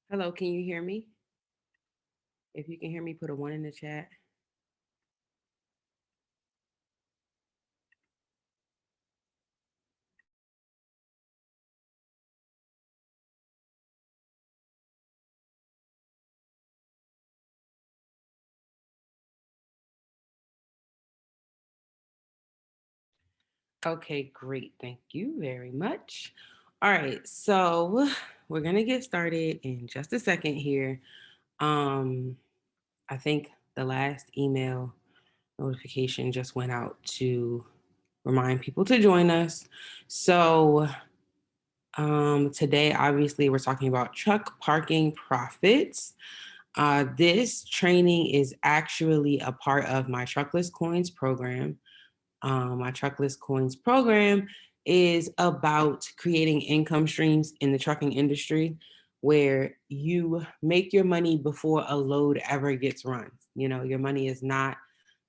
Hello, can you hear me? If you can hear me, put a one in the chat. Okay, great. Thank you very much. All right, so we're gonna get started in just a second here. Um, I think the last email notification just went out to remind people to join us. So today, obviously, we're talking about truck parking profits. This training is actually a part of my Truckless Coins program. My Truckless Coins program is about creating income streams in the trucking industry where you make your money before a load ever gets run. You know, your money is not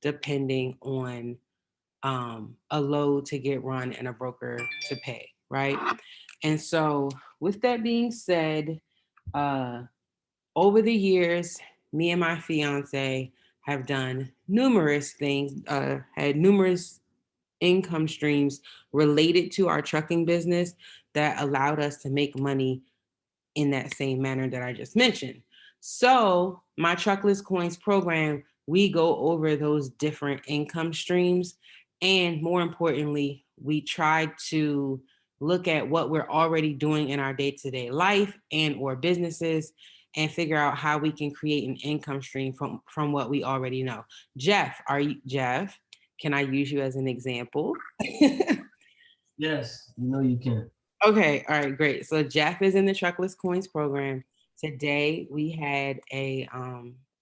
depending on a load to get run and a broker to pay, right? And so, with that being said, uh, over the years, me and my fiance have done numerous things, had numerous income streams related to our trucking business that allowed us to make money in that same manner that I just mentioned. So, my Truckless Coins program, we go over those different income streams. And more importantly, we try to look at what we're already doing in our day-to-day life and or businesses and figure out how we can create an income stream from what we already know. Jeff, can I use you as an example? Yes, you know you can. Okay, all right, great. So Jeff is in the Truckless Coins program. Today we had a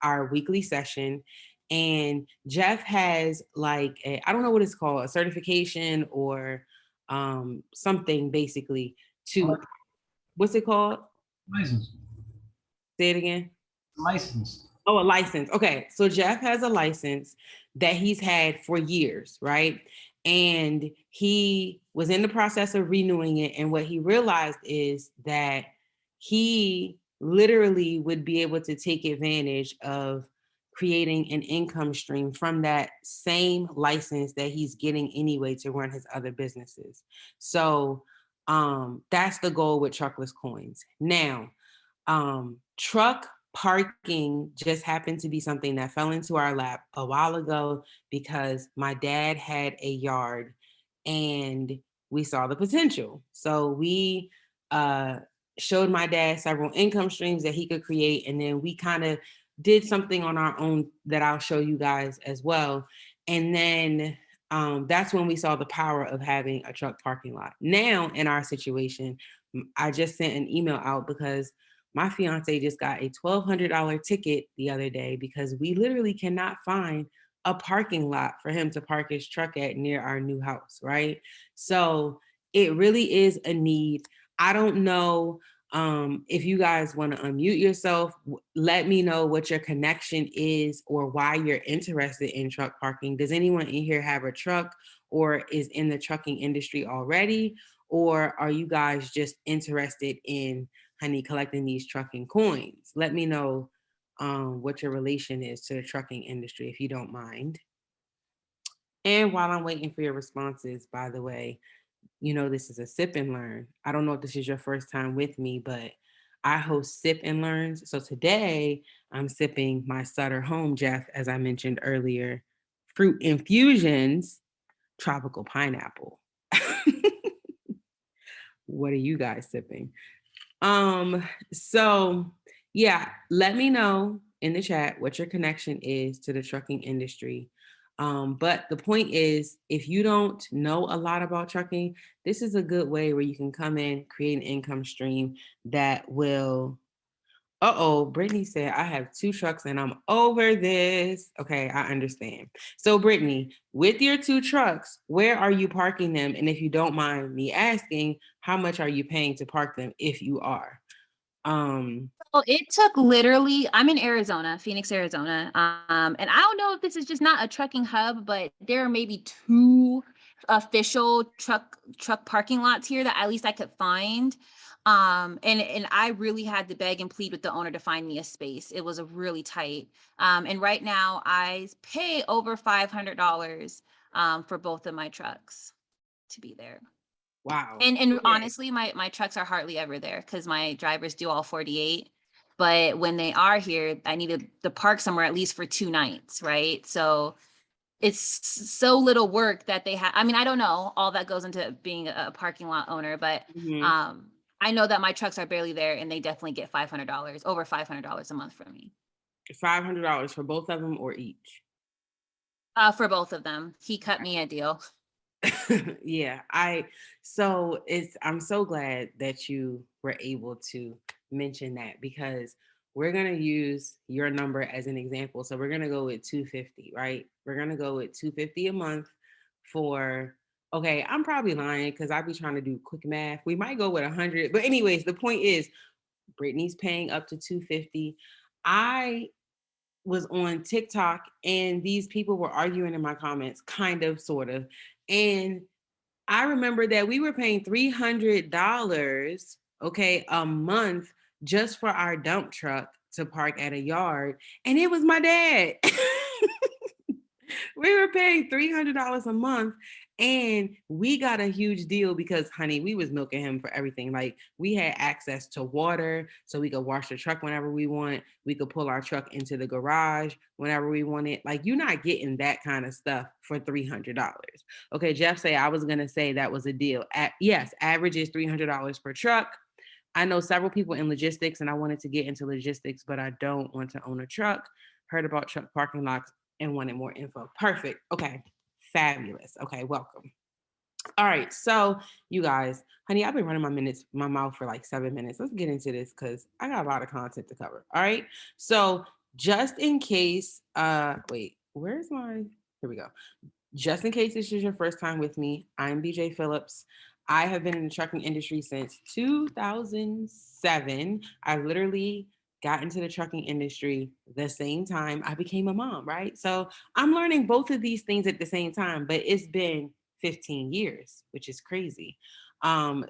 our weekly session, and Jeff has like a, I don't know what it's called, a certification or something basically to, what's it called? License. Say it again. License. Oh, a license. Okay. So Jeff has a license that he's had for years, right? And he was in the process of renewing it. And what he realized is that he literally would be able to take advantage of creating an income stream from that same license that he's getting anyway to run his other businesses. So that's the goal with Truckless Coins. Now, truck parking just happened to be something that fell into our lap a while ago because my dad had a yard and we saw the potential. So we uh, showed my dad several income streams that he could create. And then we kind of did something on our own that I'll show you guys as well. And then that's when we saw the power of having a truck parking lot. Now, in our situation, I just sent an email out because my fiance just got a $1,200 ticket the other day because we literally cannot find a parking lot for him to park his truck at near our new house, right? So it really is a need. I don't know if you guys want to unmute yourself, let me know what your connection is or why you're interested in truck parking. Does anyone in here have a truck or is in the trucking industry already? Or are you guys just interested in honey collecting these trucking coins? Let me know what your relation is to the trucking industry, if you don't mind. And while I'm waiting for your responses, by the way, you know, this is a sip and learn. I don't know if this is your first time with me, but I host Sip and Learns. So today I'm sipping my Sutter Home Jeff, as I mentioned earlier, fruit infusions, tropical pineapple. What are you guys sipping? So yeah, let me know in the chat what your connection is to the trucking industry. But the point is, if you don't know a lot about trucking, this is a good way where you can come in, create an income stream that will. Uh-oh, Brittany said, I have two trucks and I'm over this. Okay, I understand. So, Brittany, with your two trucks, where are you parking them? And if you don't mind me asking, how much are you paying to park them if you are? Um, Well, it took literally, I'm in Arizona, Phoenix, Arizona. And I don't know if this is just not a trucking hub, but there are maybe two official truck parking lots here that at least I could find. And I really had to beg and plead with the owner to find me a space. It was a really tight. And right now I pay over $500 for both of my trucks to be there. Wow. And Okay. honestly, my trucks are hardly ever there because my drivers do all 48. But when they are here, I need to park somewhere at least for 2 nights, right? So it's so little work that they have. I mean, I don't know all that goes into being a parking lot owner, but Mhm. um, I know that my trucks are barely there, and they definitely get $500, over $500 a month from me. $500 for both of them or each? For both of them, he cut me a deal. Yeah, I'm so glad that you were able to mention that because we're going to use your number as an example. So we're going to go with 250, right? We're going to go with 250 a month for okay, I'm probably lying cuz I be trying to do quick math. We might go with 100, but anyways, the point is Brittany's paying up to 250. I was on TikTok and these people were arguing in my comments, kind of, sort of. And I remember that we were paying $300, okay, a month just for our dump truck to park at a yard. And it was my dad. We were paying $300 a month and we got a huge deal because honey, we was milking him for everything. Like we had access to water so we could wash the truck whenever we want. We could pull our truck into the garage whenever we wanted. Like you're not getting that kind of stuff for $300. Okay, Jeff say I was going to say that was a deal. Yes, average is $300 per truck. I know several people in logistics and I wanted to get into logistics, but I don't want to own a truck. Heard about truck parking lots and wanted more info. Perfect. Okay. Fabulous. Okay. Welcome. All right. So, you guys, honey, I've been running my mouth for like 7 minutes. Let's get into this because I got a lot of content to cover. All right. So, just in case, wait, where's my, here we go. Just in case this is your first time with me, I'm BJ Phillips. I have been in the trucking industry since 2007. I literally got into the trucking industry the same time I became a mom, right? So I'm learning both of these things at the same time, but it's been 15 years, which is crazy.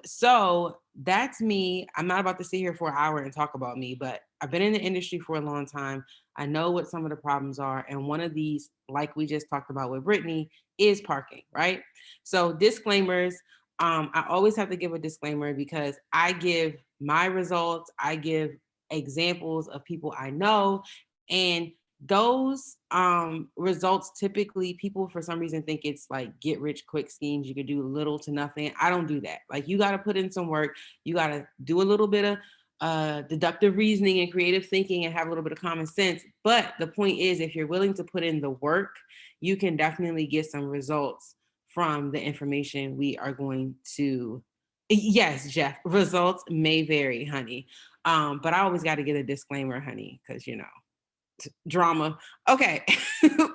So that's me. I'm not about to sit here for an hour and talk about me, but I've been in the industry for a long time. I know what some of the problems are. And one of these, like we just talked about with Brittany, is parking, right? So disclaimers, I always have to give a disclaimer because I give my results, I give examples of people I know, and those results typically people for some reason think it's like get rich quick schemes. You could do little to nothing. I don't do that. Like you got to put in some work. You got to do a little bit of deductive reasoning and creative thinking and have a little bit of common sense. But the point is, if you're willing to put in the work, you can definitely get some results from the information we are going to. Yes, Jeff, results may vary, honey. But I always got to get a disclaimer, honey, because drama. Okay,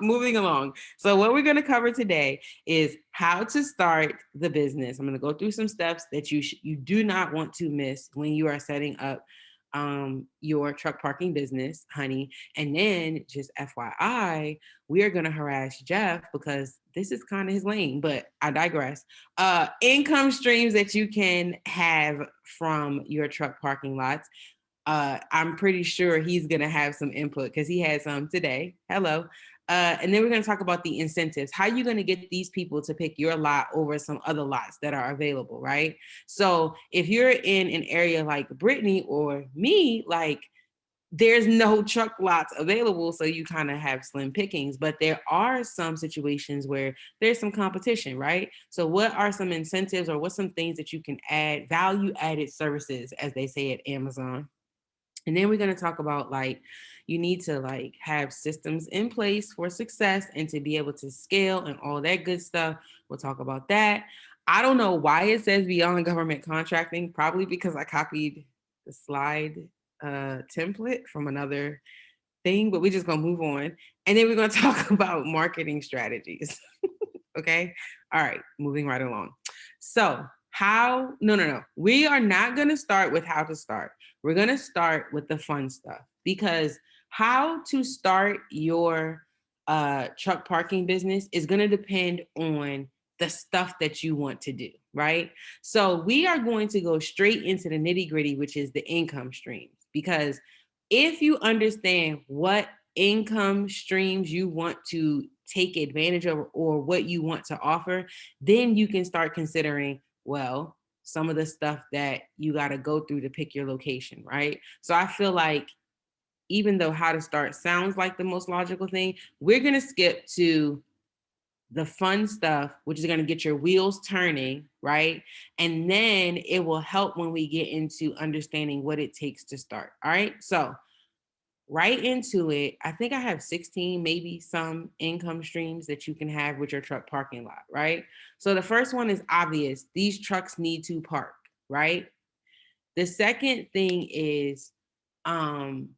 moving along. So what we're going to cover today is how to start the business. I'm going to go through some steps that you do not want to miss when you are setting up your truck parking business, honey. And then just FYI, we are going to harass Jeff because this is kind of his lane, but I digress. Income streams that you can have from your truck parking lots. I'm pretty sure he's going to have some input because he had some today. Hello. And then we're going to talk about the incentives. How are you going to get these people to pick your lot over some other lots that are available, right? So if you're in an area like Brittany or me, like there's no truck lots available, so you kind of have slim pickings, but there are some situations where there's some competition, right? So what are some incentives or what's some things that you can add, value added services, as they say at Amazon? And then we're going to talk about like you need to like have systems in place for success and to be able to scale and all that good stuff. We'll talk about that. I don't know why it says beyond government contracting, probably because I copied the slide template from another thing, but we're just going to move on. And then we're going to talk about marketing strategies. Okay. All right. Moving right along. So no. We are not going to start with how to start. We're going to start with the fun stuff because how to start your truck parking business is going to depend on the stuff that you want to do. right? So we are going to go straight into the nitty gritty, which is the income streams. Because if you understand what income streams you want to take advantage of or what you want to offer, then you can start considering, well, some of the stuff that you got to go through to pick your location, right? So I feel like even though how to start sounds like the most logical thing, we're going to skip to the fun stuff, which is going to get your wheels turning, right? And then it will help when we get into understanding what it takes to start. All right. So, right into it, I think I have 16, maybe some income streams that you can have with your truck parking lot, right? So, the first one is obvious, these trucks need to park, right? The second thing is, um,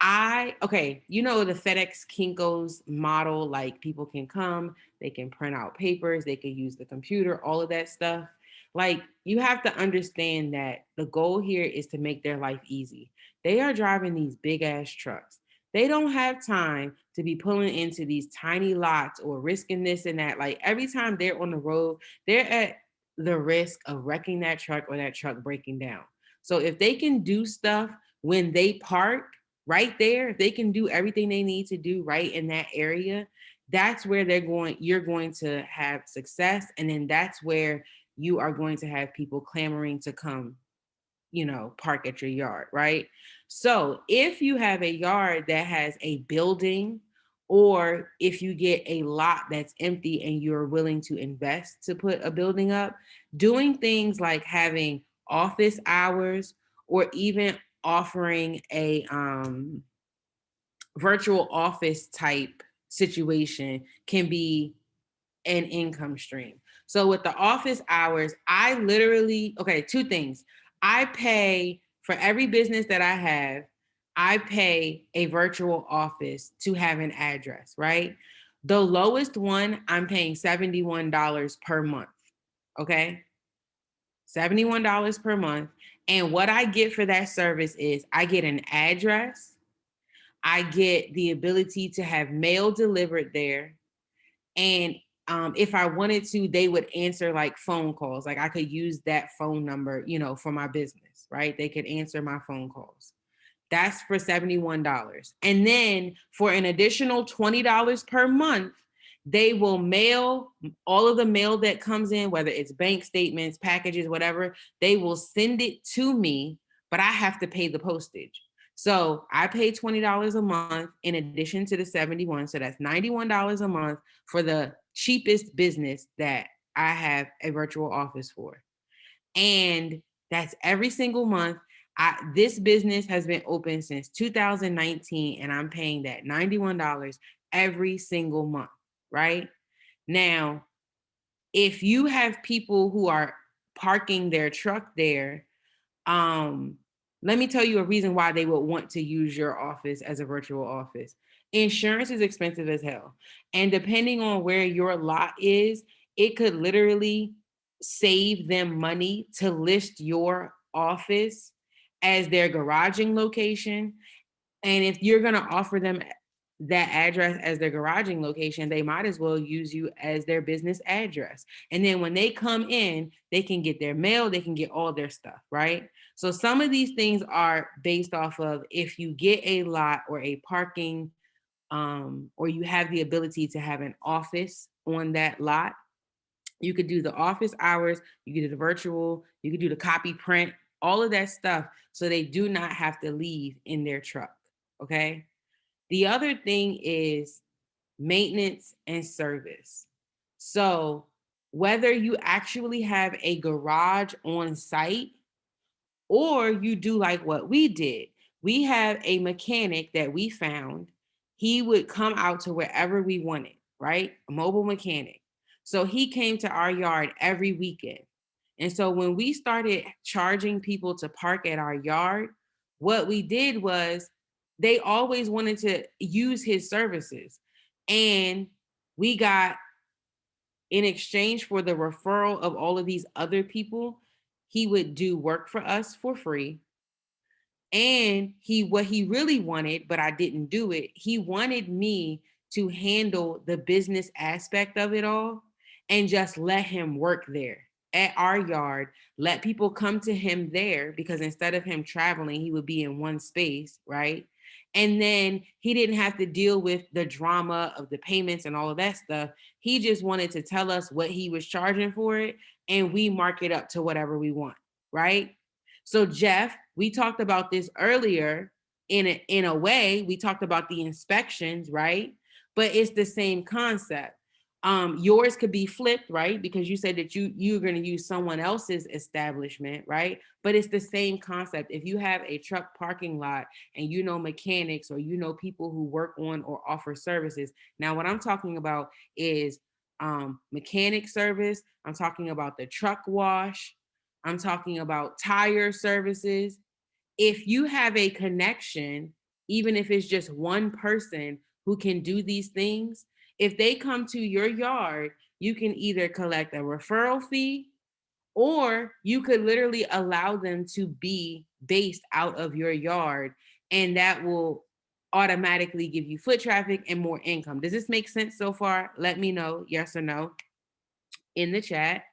you know, the FedEx Kinko's model, like people can come, they can print out papers, they can use the computer, all of that stuff. Like, you have to understand that the goal here is to make their life easy. They are driving these big ass trucks. They don't have time to be pulling into these tiny lots or risking this and that. Like, every time they're on the road, they're at the risk of wrecking that truck or that truck breaking down. So if they can do stuff when they park, right there, if they can do everything they need to do right in that area, that's where you're going to have success. And then that's where you are going to have people clamoring to come, park at your yard, right? So if you have a yard that has a building, or if you get a lot that's empty and you're willing to invest to put a building up, doing things like having office hours or even offering a virtual office type situation can be an income stream. So with the office hours, two things. I pay for every business that I have, I pay a virtual office to have an address, right? The lowest one, I'm paying $71 per month. Okay. $71 per month. And what I get for that service is I get an address, I get the ability to have mail delivered there. And if I wanted to, they would answer like phone calls. Like, I could use that phone number, for my business, right? They could answer my phone calls. That's for $71. And then for an additional $20 per month, they will mail all of the mail that comes in, whether it's bank statements, packages, whatever, they will send it to me, but I have to pay the postage. So I pay $20 a month in addition to the 71. So that's $91 a month for the cheapest business that I have a virtual office for. And that's every single month. This business has been open since 2019, and I'm paying that $91 every single month, right? Now, if you have people who are parking their truck there, let me tell you a reason why they would want to use your office as a virtual office. Insurance is expensive as hell. And depending on where your lot is, it could literally save them money to list your office as their garaging location. And if you're going to offer them that address as their garaging location, they might as well use you as their business address. And then when they come in, they can get their mail, they can get all their stuff, right? So some of these things are based off of if you get a lot or a parking, or you have the ability to have an office on that lot, you could do the office hours, you could do the virtual, you could do the copy print, all of that stuff. So they do not have to leave in their truck. Okay. The other thing is maintenance and service. So whether you actually have a garage on site or you do like what we did, we have a mechanic that we found. He would come out to wherever we wanted, right? A mobile mechanic. So he came to our yard every weekend. And so when we started charging people to park at our yard, what we did was they always wanted to use his services. And we got, in exchange for the referral of all of these other people, he would do work for us for free. And what he really wanted, but I didn't do it, he wanted me to handle the business aspect of it all. and just let him work there at our yard. Let people come to him there, because instead of him traveling, he would be in one space, right? And then he didn't have to deal with the drama of the payments and all of that stuff. He just wanted to tell us what he was charging for it, and we mark it up to whatever we want, right? So Jeff, we talked about this earlier. In a way, we talked about the inspections, right? But it's the same concept. Yours could be flipped, right? Because you said that you're going to use someone else's establishment, right? But it's the same concept. If you have a truck parking lot and you know mechanics, or you know people who work on or offer services. Now, what I'm talking about is mechanic service. I'm talking about the truck wash. I'm talking about tire services. If you have a connection, even if it's just one person who can do these things, if they come to your yard, you can either collect a referral fee, or you could literally allow them to be based out of your yard, and that will automatically give you foot traffic and more income. Does this make sense so far? Let me know, yes or no, in the chat.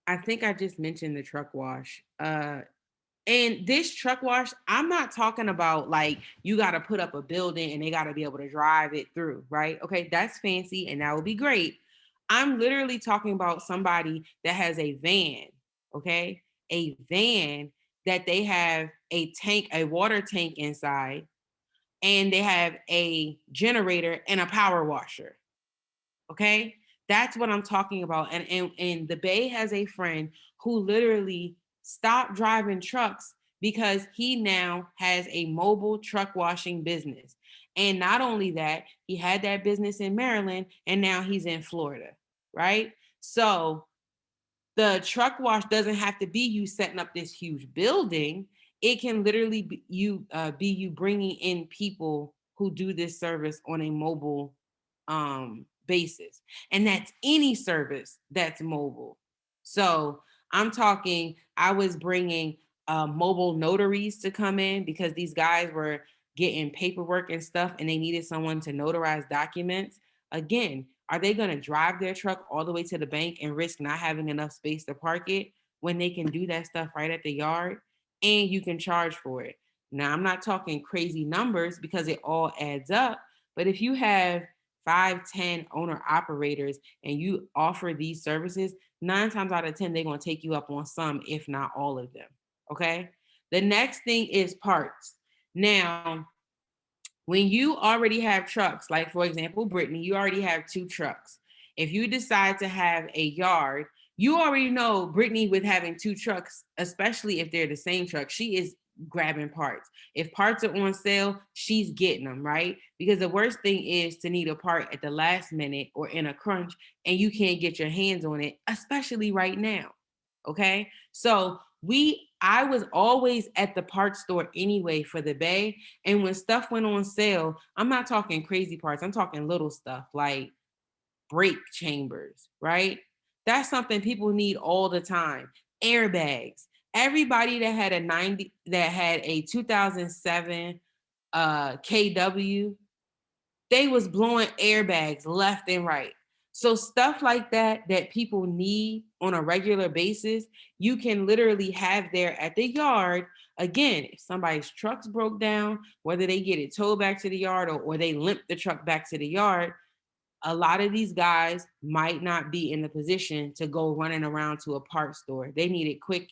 I think I just mentioned the truck wash. And this truck wash, I'm not talking about like you got to put up a building and they got to be able to drive it through, right? Okay, that's fancy and that would be great. I'm literally talking about somebody that has a van, okay? A van that they have a tank, a water tank inside, and they have a generator and a power washer. Okay? That's what I'm talking about. And the Bay has a friend who literally stopped driving trucks because he now has a mobile truck washing business. And not only that, he had that business in Maryland and now he's in Florida, right? So the truck wash doesn't have to be you setting up this huge building. It can literally be you bringing in people who do this service on a mobile basis, and that's any service that's mobile. So I'm talking, I was bringing mobile notaries to come in because these guys were getting paperwork and stuff and they needed someone to notarize documents. Again, are they going to drive their truck all the way to the bank and risk not having enough space to park it when they can do that stuff right at the yard and you can charge for it? Now, I'm not talking crazy numbers because it all adds up, but if you have 5, 10 owner operators and you offer these services, 9 times out of 10, they're going to take you up on some, if not all of them. Okay. The next thing is parts. Now, when you already have trucks, like for example, Brittany, you already have 2 trucks. If you decide to have a yard, you already know Brittany with having 2 trucks, especially if they're the same truck, she is grabbing parts. If parts are on sale, she's getting them, right? Because the worst thing is to need a part at the last minute or in a crunch and you can't get your hands on it, especially right now. Okay. So I was always at the parts store anyway for the Bay. And when stuff went on sale, I'm not talking crazy parts. I'm talking little stuff like brake chambers, right? That's something people need all the time. Airbags. Everybody that had a 2007 KW, they was blowing airbags left and right. So stuff like that people need on a regular basis, you can literally have there at the yard. Again, if somebody's trucks broke down, whether they get it towed back to the yard or they limp the truck back to the yard, a lot of these guys might not be in the position to go running around to a parts store. They need it quick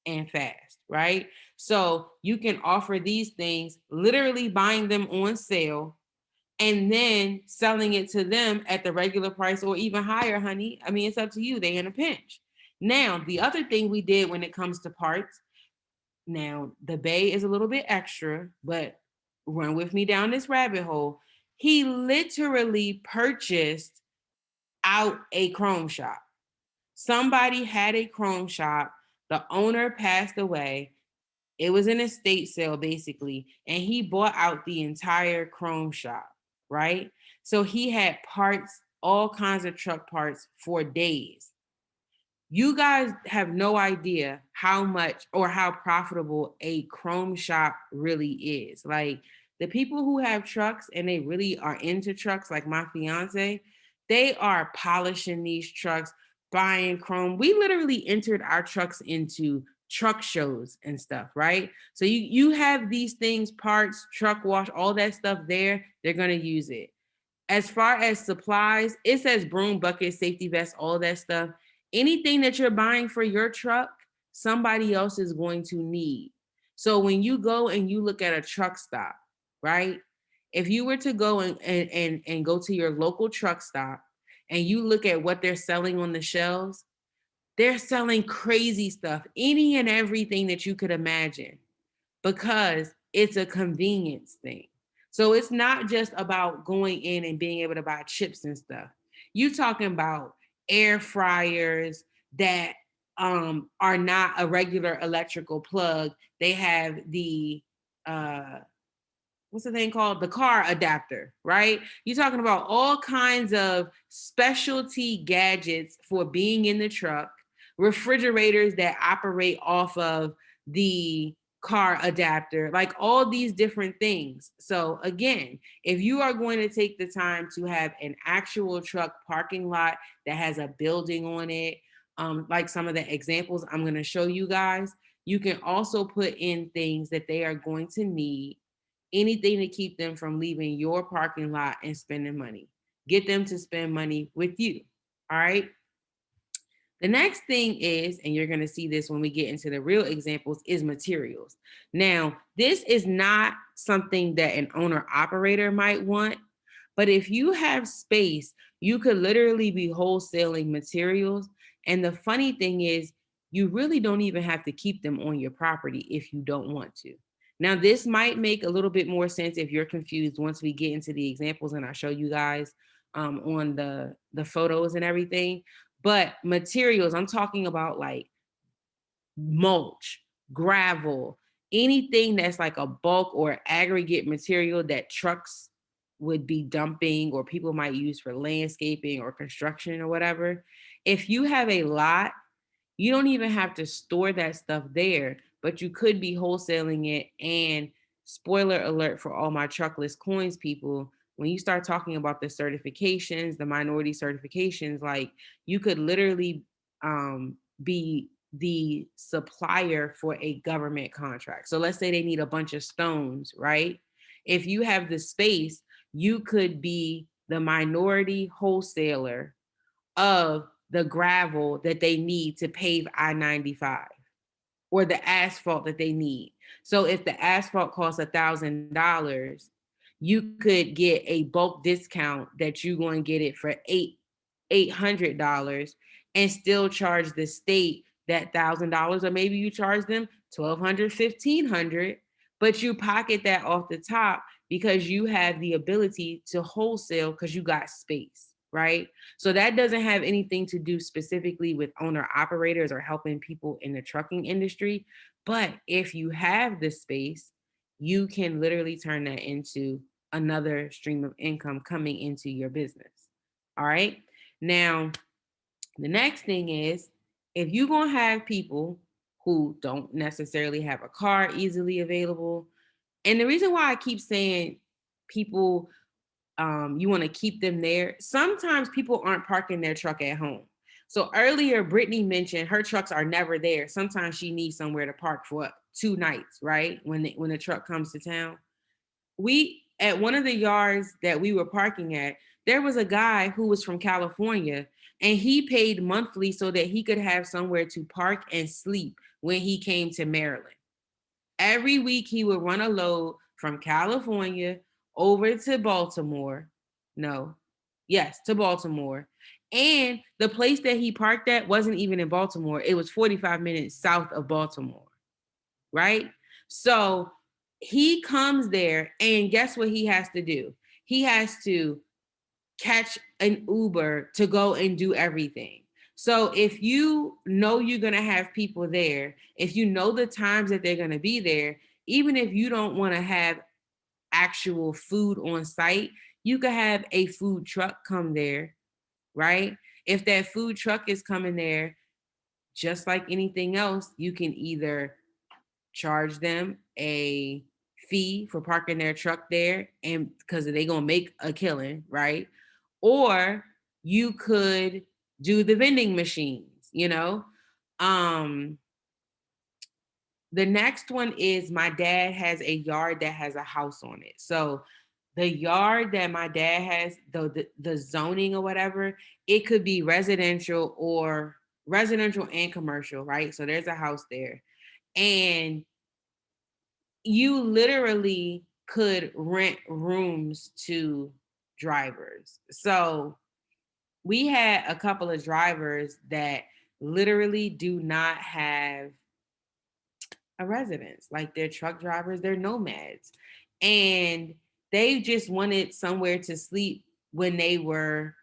and fast, right? So you can offer these things, literally buying them on sale and then selling it to them at the regular price or even higher, honey. I mean, it's up to you. They in a pinch. Now, the other thing we did when it comes to parts, now the Bay is a little bit extra, but run with me down this rabbit hole. He literally purchased out a chrome shop. Somebody had a chrome shop. The owner passed away. It was an estate sale basically, and he bought out the entire chrome shop, right? So he had parts, all kinds of truck parts for days. You guys have no idea how much or how profitable a chrome shop really is. Like The people who have trucks and they really are into trucks, like my fiance, they are polishing these trucks, buying chrome. We literally entered our trucks into truck shows and stuff, right? So you have these things, parts, truck wash, all that stuff there, they're gonna use it. As far as supplies, it says broom, bucket, safety vest, all that stuff. Anything that you're buying for your truck, somebody else is going to need. So when you go and you look at a truck stop, right? If you were to go and go to your local truck stop and you look at what they're selling on the shelves, they're selling crazy stuff, any and everything that you could imagine, because it's a convenience thing. So it's not just about going in and being able to buy chips and stuff. You talking about air fryers that are not a regular electrical plug. They have the what's the thing called? The car adapter, right? You're talking about all kinds of specialty gadgets for being in the truck, refrigerators that operate off of the car adapter, like all these different things. So again, if you are going to take the time to have an actual truck parking lot that has a building on it, like some of the examples I'm going to show you guys, you can also put in things that they are going to need, anything to keep them from leaving your parking lot and spending money. Get them to spend money with you. All right. The next thing is, and you're going to see this when we get into the real examples, is materials. Now, this is not something that an owner operator might want, but if you have space, you could literally be wholesaling materials. And the funny thing is, you really don't even have to keep them on your property if you don't want to. Now, this might make a little bit more sense if you're confused once we get into the examples and I show you guys on the photos and everything. But materials, I'm talking about like mulch, gravel, anything that's like a bulk or aggregate material that trucks would be dumping or people might use for landscaping or construction or whatever. If you have a lot, you don't even have to store that stuff there, but you could be wholesaling it. And spoiler alert for all my Truckless Coins people, when you start talking about the certifications, the minority certifications, like you could literally be the supplier for a government contract. So let's say they need a bunch of stones, right? If you have the space, you could be the minority wholesaler of the gravel that they need to pave I-95 or the asphalt that they need. So if the asphalt costs $1,000, you could get a bulk discount that you're going to get it for $800 and still charge the state that $1,000, or maybe you charge them $1,200, $1,500, but you pocket that off the top because you have the ability to wholesale because you got space, right? So that doesn't have anything to do specifically with owner operators or helping people in the trucking industry. But if you have the space, you can literally turn that into another stream of income coming into your business. All right. Now, the next thing is, if you're going to have people who don't necessarily have a car easily available, and the reason why I keep saying people, you want to keep them there, sometimes people aren't parking their truck at home. So earlier, Brittany mentioned her trucks are never there. Sometimes she needs somewhere to park for 2 nights, right? When the truck comes to town. We, at one of the yards that we were parking at, there was a guy who was from California and he paid monthly so that he could have somewhere to park and sleep when he came to Maryland. Every week he would run a load from California over to Baltimore. No, yes, to Baltimore. And the place that he parked at wasn't even in Baltimore. It was 45 minutes south of Baltimore, right? So he comes there and guess what he has to do? He has to catch an Uber to go and do everything. So if you know you're going to have people there, if you know the times that they're going to be there, even if you don't want to have actual food on site, you could have a food truck come there, right? If that food truck is coming there, just like anything else, you can either charge them a fee for parking their truck there, and because they're gonna make a killing, right? Or you could do the vending machines, you know. Um, the next one is my dad has a yard that has a house on it. So the yard that my dad has, the zoning or whatever, it could be residential and commercial, right? So there's a house there. And you literally could rent rooms to drivers. So we had a couple of drivers that literally do not have a residence. Like they're truck drivers, they're nomads. And they just wanted somewhere to sleep when they were,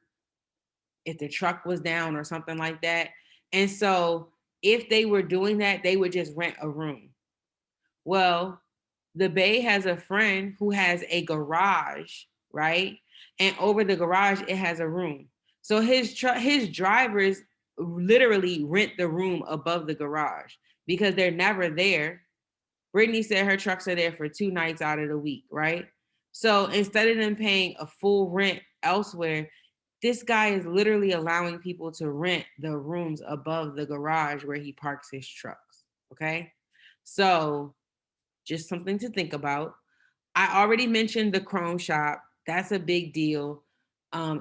if the truck was down or something like that. And so if they were doing that, they would just rent a room. Well, the Bay has a friend who has a garage, right? And over the garage, it has a room. So his drivers literally rent the room above the garage because they're never there. Brittany said her trucks are there for 2 nights out of the week, right? So instead of them paying a full rent elsewhere, this guy is literally allowing people to rent the rooms above the garage where he parks his trucks. Okay. So just something to think about. I already mentioned the Chrome shop. That's a big deal.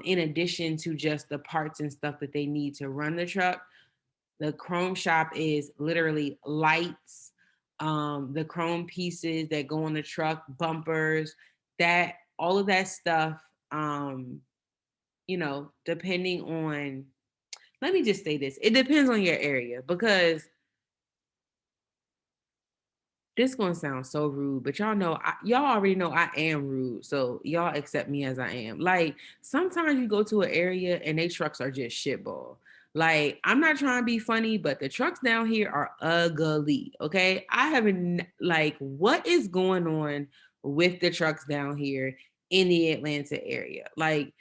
In addition to just the parts and stuff that they need to run the truck, the Chrome shop is literally lights, the chrome pieces that go on the truck, bumpers, that all of that stuff. Depending on, let me just say this, it depends on your area because this gonna sound so rude, but y'all know, y'all already know I am rude, so y'all accept me as I am. Like sometimes you go to an area and they trucks are just shitball. Like I'm not trying to be funny, but the trucks down here are ugly. Okay, I haven't like what is going on with the trucks down here in the Atlanta area. Like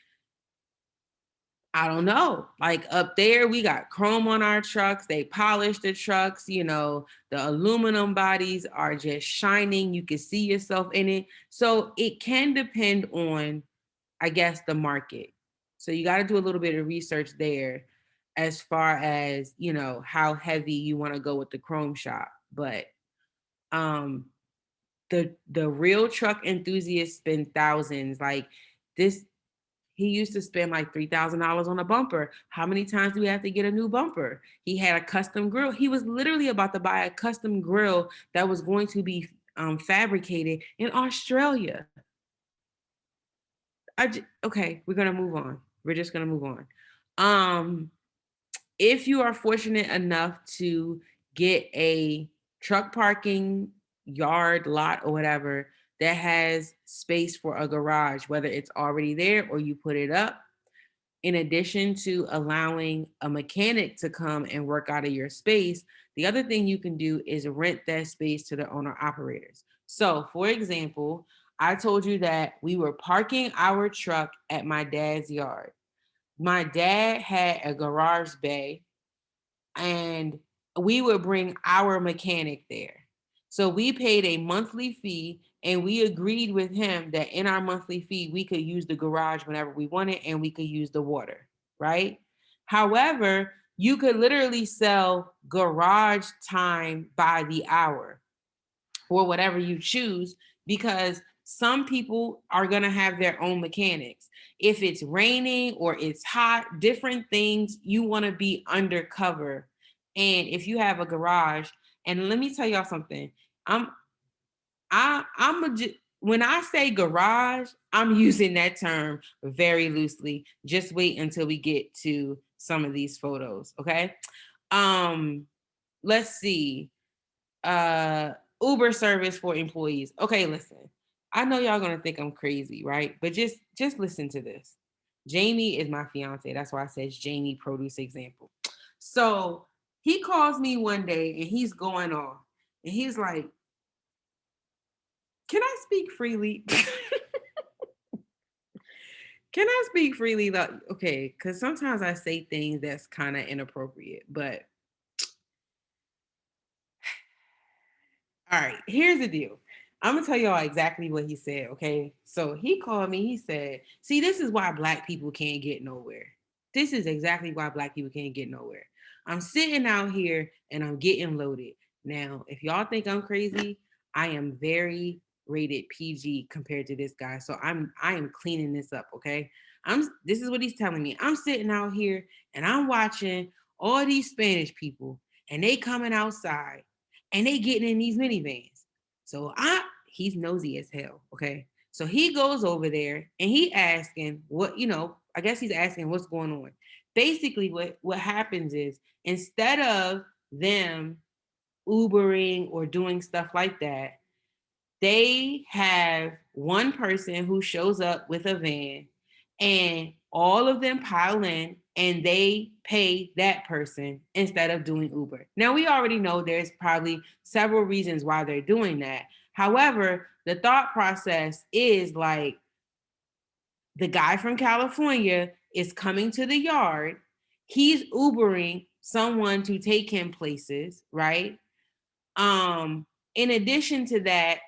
I don't know. Like up there, we got chrome on our trucks. They polish the trucks. The aluminum bodies are just shining. You can see yourself in it. So it can depend on, I guess, the market. So you got to do a little bit of research there as far as, how heavy you want to go with the chrome shop. But the real truck enthusiasts spend thousands. Like this, he used to spend like $3,000 on a bumper. How many times do we have to get a new bumper? He had a custom grill. He was literally about to buy a custom grill that was going to be fabricated in Australia. Okay, we're gonna move on. We're just gonna move on. If you are fortunate enough to get a truck parking yard, lot, or whatever that has space for a garage, whether it's already there or you put it up, in addition to allowing a mechanic to come and work out of your space, the other thing you can do is rent that space to the owner operators. So, for example, I told you that we were parking our truck at my dad's yard. My dad had a garage bay and we would bring our mechanic there. So we paid a monthly fee and we agreed with him that in our monthly fee, we could use the garage whenever we wanted and we could use the water, right? However, you could literally sell garage time by the hour or whatever you choose because some people are going to have their own mechanics. If it's raining or it's hot, different things, you want to be undercover. And if you have a garage, and let me tell y'all something, when I say garage, I'm using that term very loosely. Just wait until we get to some of these photos, okay? Let's see. Uber service for employees. Okay, listen. I know y'all gonna think I'm crazy, right? But just listen to this. Jamie is my fiance. That's why I said Jamie produce example. So he calls me one day and he's going off. And he's like, can I speak freely? Can I speak freely? Okay, because sometimes I say things that's kind of inappropriate, but all right, here's the deal. I'm gonna tell y'all exactly what he said, okay? So he called me, he said, see, this is why Black people can't get nowhere. This is exactly why Black people can't get nowhere. I'm sitting out here and I'm getting loaded. Now, if y'all think I'm crazy, I am very rated PG compared to this guy. So I am cleaning this up, okay? This is what he's telling me. I'm sitting out here and I'm watching all these Spanish people and they coming outside and they getting in these minivans. So he's nosy as hell. Okay. So he goes over there and he asking what, I guess he's asking what's going on. Basically, what happens is instead of them Ubering or doing stuff like that, they have one person who shows up with a van and all of them pile in and they pay that person instead of doing Uber. Now, we already know there's probably several reasons why they're doing that. However, the thought process is like the guy from California is coming to the yard. He's Ubering someone to take him places, right? In addition to that,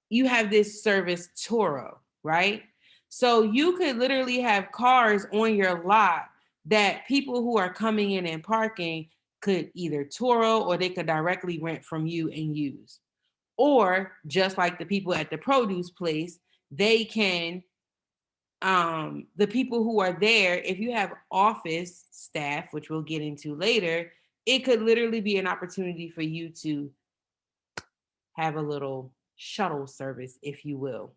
you have this service Turo, right? So you could literally have cars on your lot that people who are coming in and parking could either Turo or they could directly rent from you and use. Or just like the people at the produce place, they can, the people who are there, if you have office staff, which we'll get into later, it could literally be an opportunity for you to have a little shuttle service, if you will.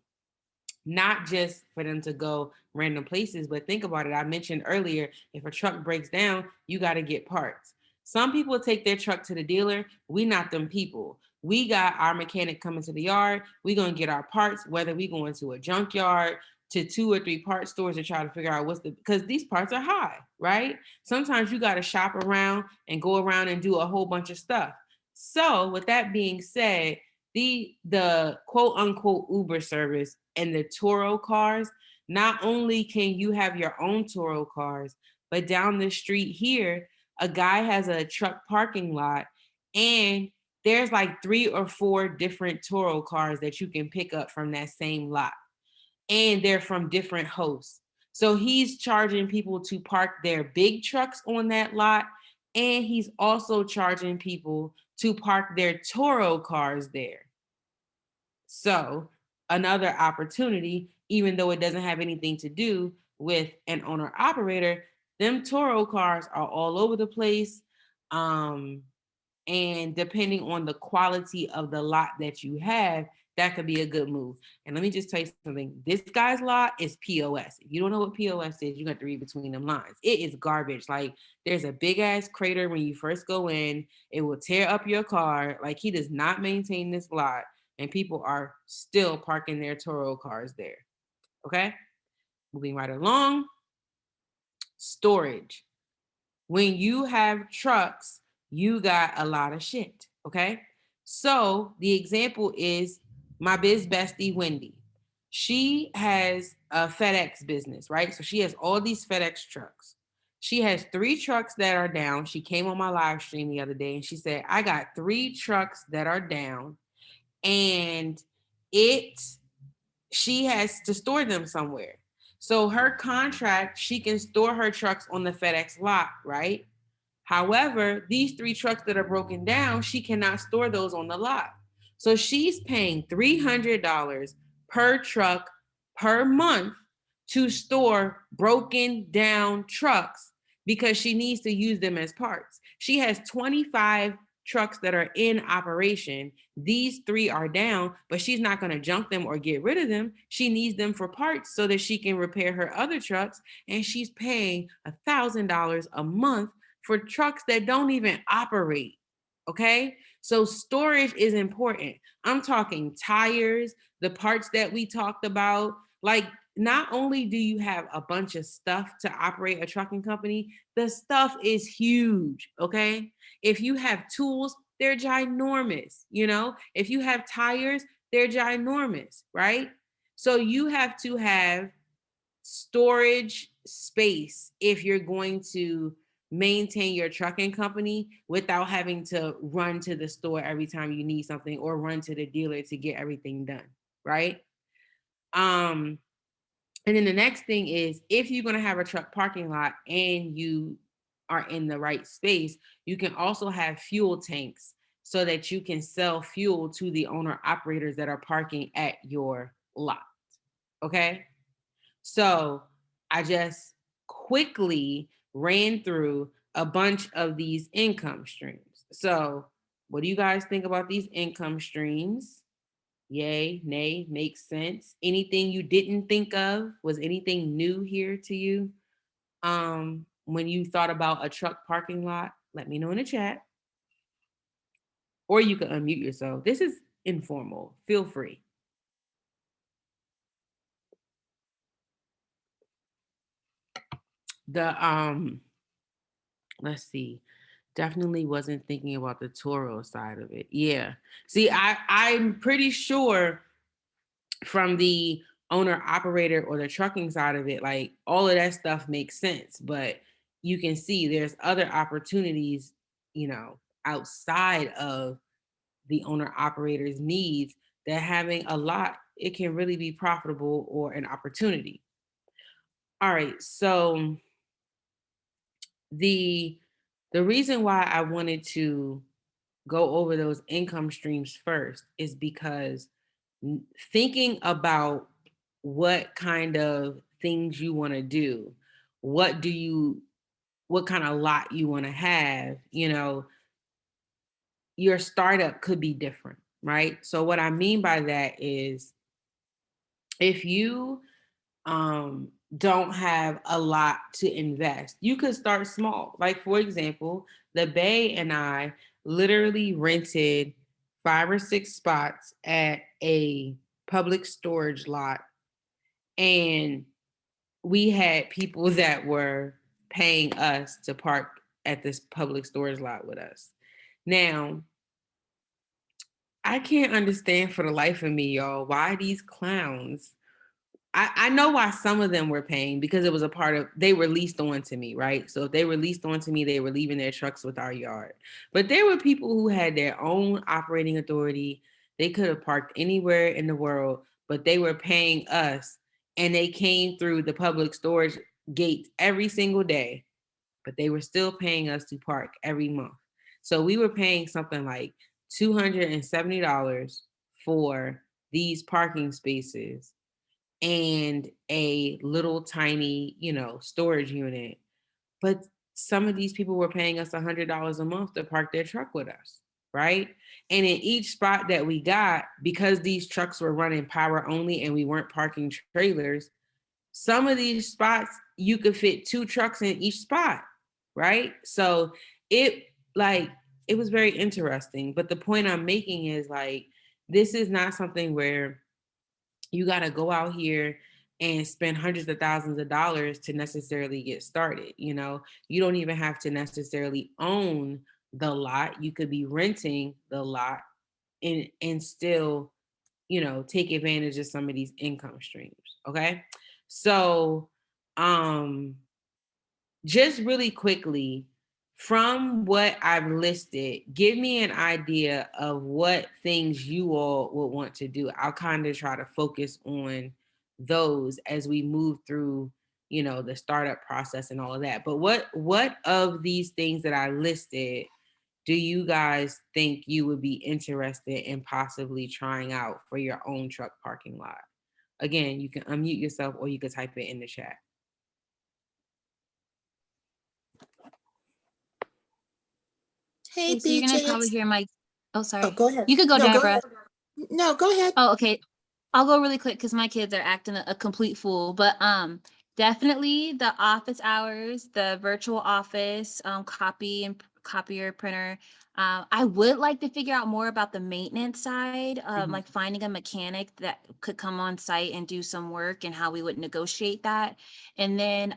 Not just for them to go random places, but think about it. I mentioned earlier, if a truck breaks down, you got to get parts. Some people take their truck to the dealer. We not them people. We got our mechanic coming to the yard. We going to get our parts, whether we go into a junkyard, to 2 or 3 part stores to try to figure out because these parts are high, right? Sometimes you got to shop around and go around and do a whole bunch of stuff. So with that being said, the quote unquote Uber service and the Turo cars, not only can you have your own Turo cars, but down the street here, a guy has a truck parking lot and there's like 3 or 4 different Turo cars that you can pick up from that same lot. And they're from different hosts. So he's charging people to park their big trucks on that lot. And he's also charging people to park their Turo cars there. So another opportunity, even though it doesn't have anything to do with an owner operator, them Turo cars are all over the place. And depending on the quality of the lot that you have, that could be a good move. And let me just tell you something. This guy's lot is POS. If you don't know what POS is, you got to read between them lines. It is garbage. Like there's a big ass crater when you first go in. It will tear up your car. Like he does not maintain this lot. And people are still parking their Turo cars there. Okay? Moving right along. Storage. When you have trucks, you got a lot of shit. Okay? So the example is my biz bestie, Wendy. She has a FedEx business, right? So she has all these FedEx trucks. She has 3 trucks that are down. She came on my live stream the other day and she said, I got 3 trucks that are down and she has to store them somewhere. So her contract, she can store her trucks on the FedEx lot, right? However, these 3 trucks that are broken down, she cannot store those on the lot. So she's paying $300 per truck per month to store broken down trucks because she needs to use them as parts. She has 25 trucks that are in operation. These 3 are down, but she's not going to junk them or get rid of them. She needs them for parts so that she can repair her other trucks. And she's paying $1,000 a month for trucks that don't even operate. Okay. So storage is important. I'm talking tires, the parts that we talked about. Like, not only do you have a bunch of stuff to operate a trucking company, the stuff is huge. Okay. If you have tools, they're ginormous. If you have tires, they're ginormous, right? So you have to have storage space if you're going to maintain your trucking company without having to run to the store every time you need something or run to the dealer to get everything done, right? And then the next thing is, if you're going to have a truck parking lot and you are in the right space, you can also have fuel tanks so that you can sell fuel to the owner operators that are parking at your lot. Okay. So I just quickly ran through a bunch of these income streams. So, what do you guys think about these income streams? Yay, nay, makes sense. Anything you didn't think of? Was anything new here to you? When you thought about a truck parking lot, let me know in the chat. Or you can unmute yourself. This is informal. Feel free. Let's see. Definitely wasn't thinking about the Toro side of it. Yeah. See, I'm pretty sure from the owner operator or the trucking side of it, like all of that stuff makes sense. But you can see there's other opportunities, outside of the owner operator's needs, that having a lot, it can really be profitable or an opportunity. All right. So the reason why I wanted to go over those income streams first is because thinking about what kind of things you want to do, what kind of lot you want to have, your startup could be different, right? So what I mean by that is, if you don't have a lot to invest, you could start small. Like, for example, the Bay and I literally rented 5 or 6 spots at a public storage lot, and we had people that were paying us to park at this public storage lot with us. Now, I can't understand for the life of me, y'all, why these clowns. I know why some of them were paying, because it was a part of, they were leased on to me, right? So if they were leased on to me, they were leaving their trucks with our yard. But there were people who had their own operating authority. They could have parked anywhere in the world, but they were paying us, and they came through the public storage gates every single day, but they were still paying us to park every month. So we were paying something like $270 for these parking spaces and a little tiny, storage unit. But some of these people were paying us $100 a month to park their truck with us, right? And in each spot that we got, because these trucks were running power only and we weren't parking trailers, some of these spots you could fit 2 trucks in each spot, right? So it was very interesting. But the point I'm making is, this is not something where you got to go out here and spend hundreds of thousands of dollars to necessarily get started. You don't even have to necessarily own the lot. You could be renting the lot and still, take advantage of some of these income streams. Okay. So, just really quickly, from what I've listed, give me an idea of what things you all would want to do. I'll kind of try to focus on those as we move through, the startup process and all of that. But what of these things that I listed do you guys think you would be interested in possibly trying out for your own truck parking lot? Again, you can unmute yourself or you can type it in the chat. Hey, So you're gonna BJ. probably hear my, oh, sorry. Oh, go ahead. You could go, No, go Deborah. ahead. No, go ahead. Oh, okay. I'll go really quick because my kids are acting a complete fool. But definitely the office hours, the virtual office, copier, printer. I would like to figure out more about the maintenance side, like finding a mechanic that could come on site and do some work and how we would negotiate that. And then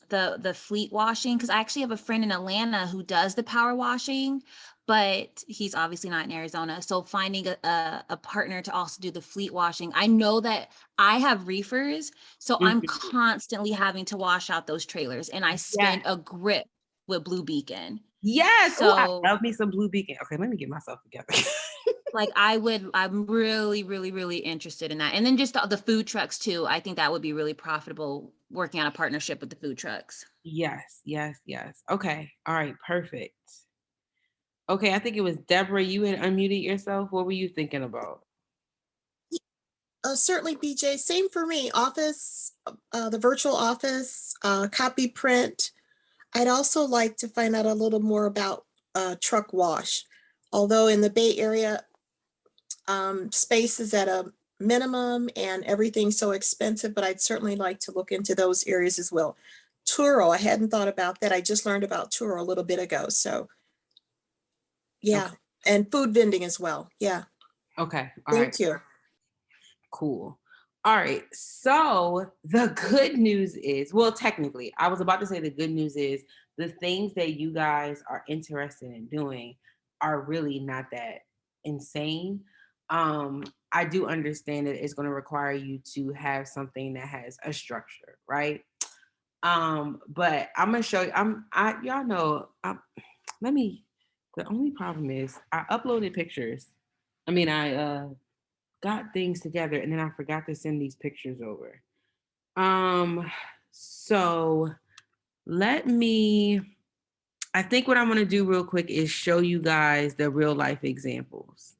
the fleet washing, because I actually have a friend in Atlanta who does the power washing, but he's obviously not in Arizona. So finding a partner to also do the fleet washing. I know that I have reefers, so I'm constantly having to wash out those trailers, and I spend a grip with Blue Beacon. Yes. Oh, I So love me some Blue Beacon. Okay, let me get myself together. like I'm really, really, really interested in that. And then just the food trucks too. I think that would be really profitable working on a partnership with the food trucks. Yes, yes, yes. Okay. All right, perfect. Okay, I think it was Deborah. You had unmuted yourself. What were you thinking about? Certainly, BJ. Same for me. Office, the virtual office, copy print. I'd also like to find out a little more about truck wash. Although in the Bay Area, space is at a minimum and everything's so expensive, but I'd certainly like to look into those areas as well. Turo, I hadn't thought about that. I just learned about Turo a little bit ago. So yeah, Okay. and food vending as well. Yeah, Okay. All right. thank you. Cool. All right. So the good news is, well, technically, I was about to say the good news is the things that you guys are interested in doing are really not that insane. I do understand that it's going to require you to have something that has a structure, right? But I'm gonna show you. Y'all know. Let me. The only problem is I uploaded pictures. I got things together and then I forgot to send these pictures over. So let me, I think what I'm going to do real quick is show you guys the real life examples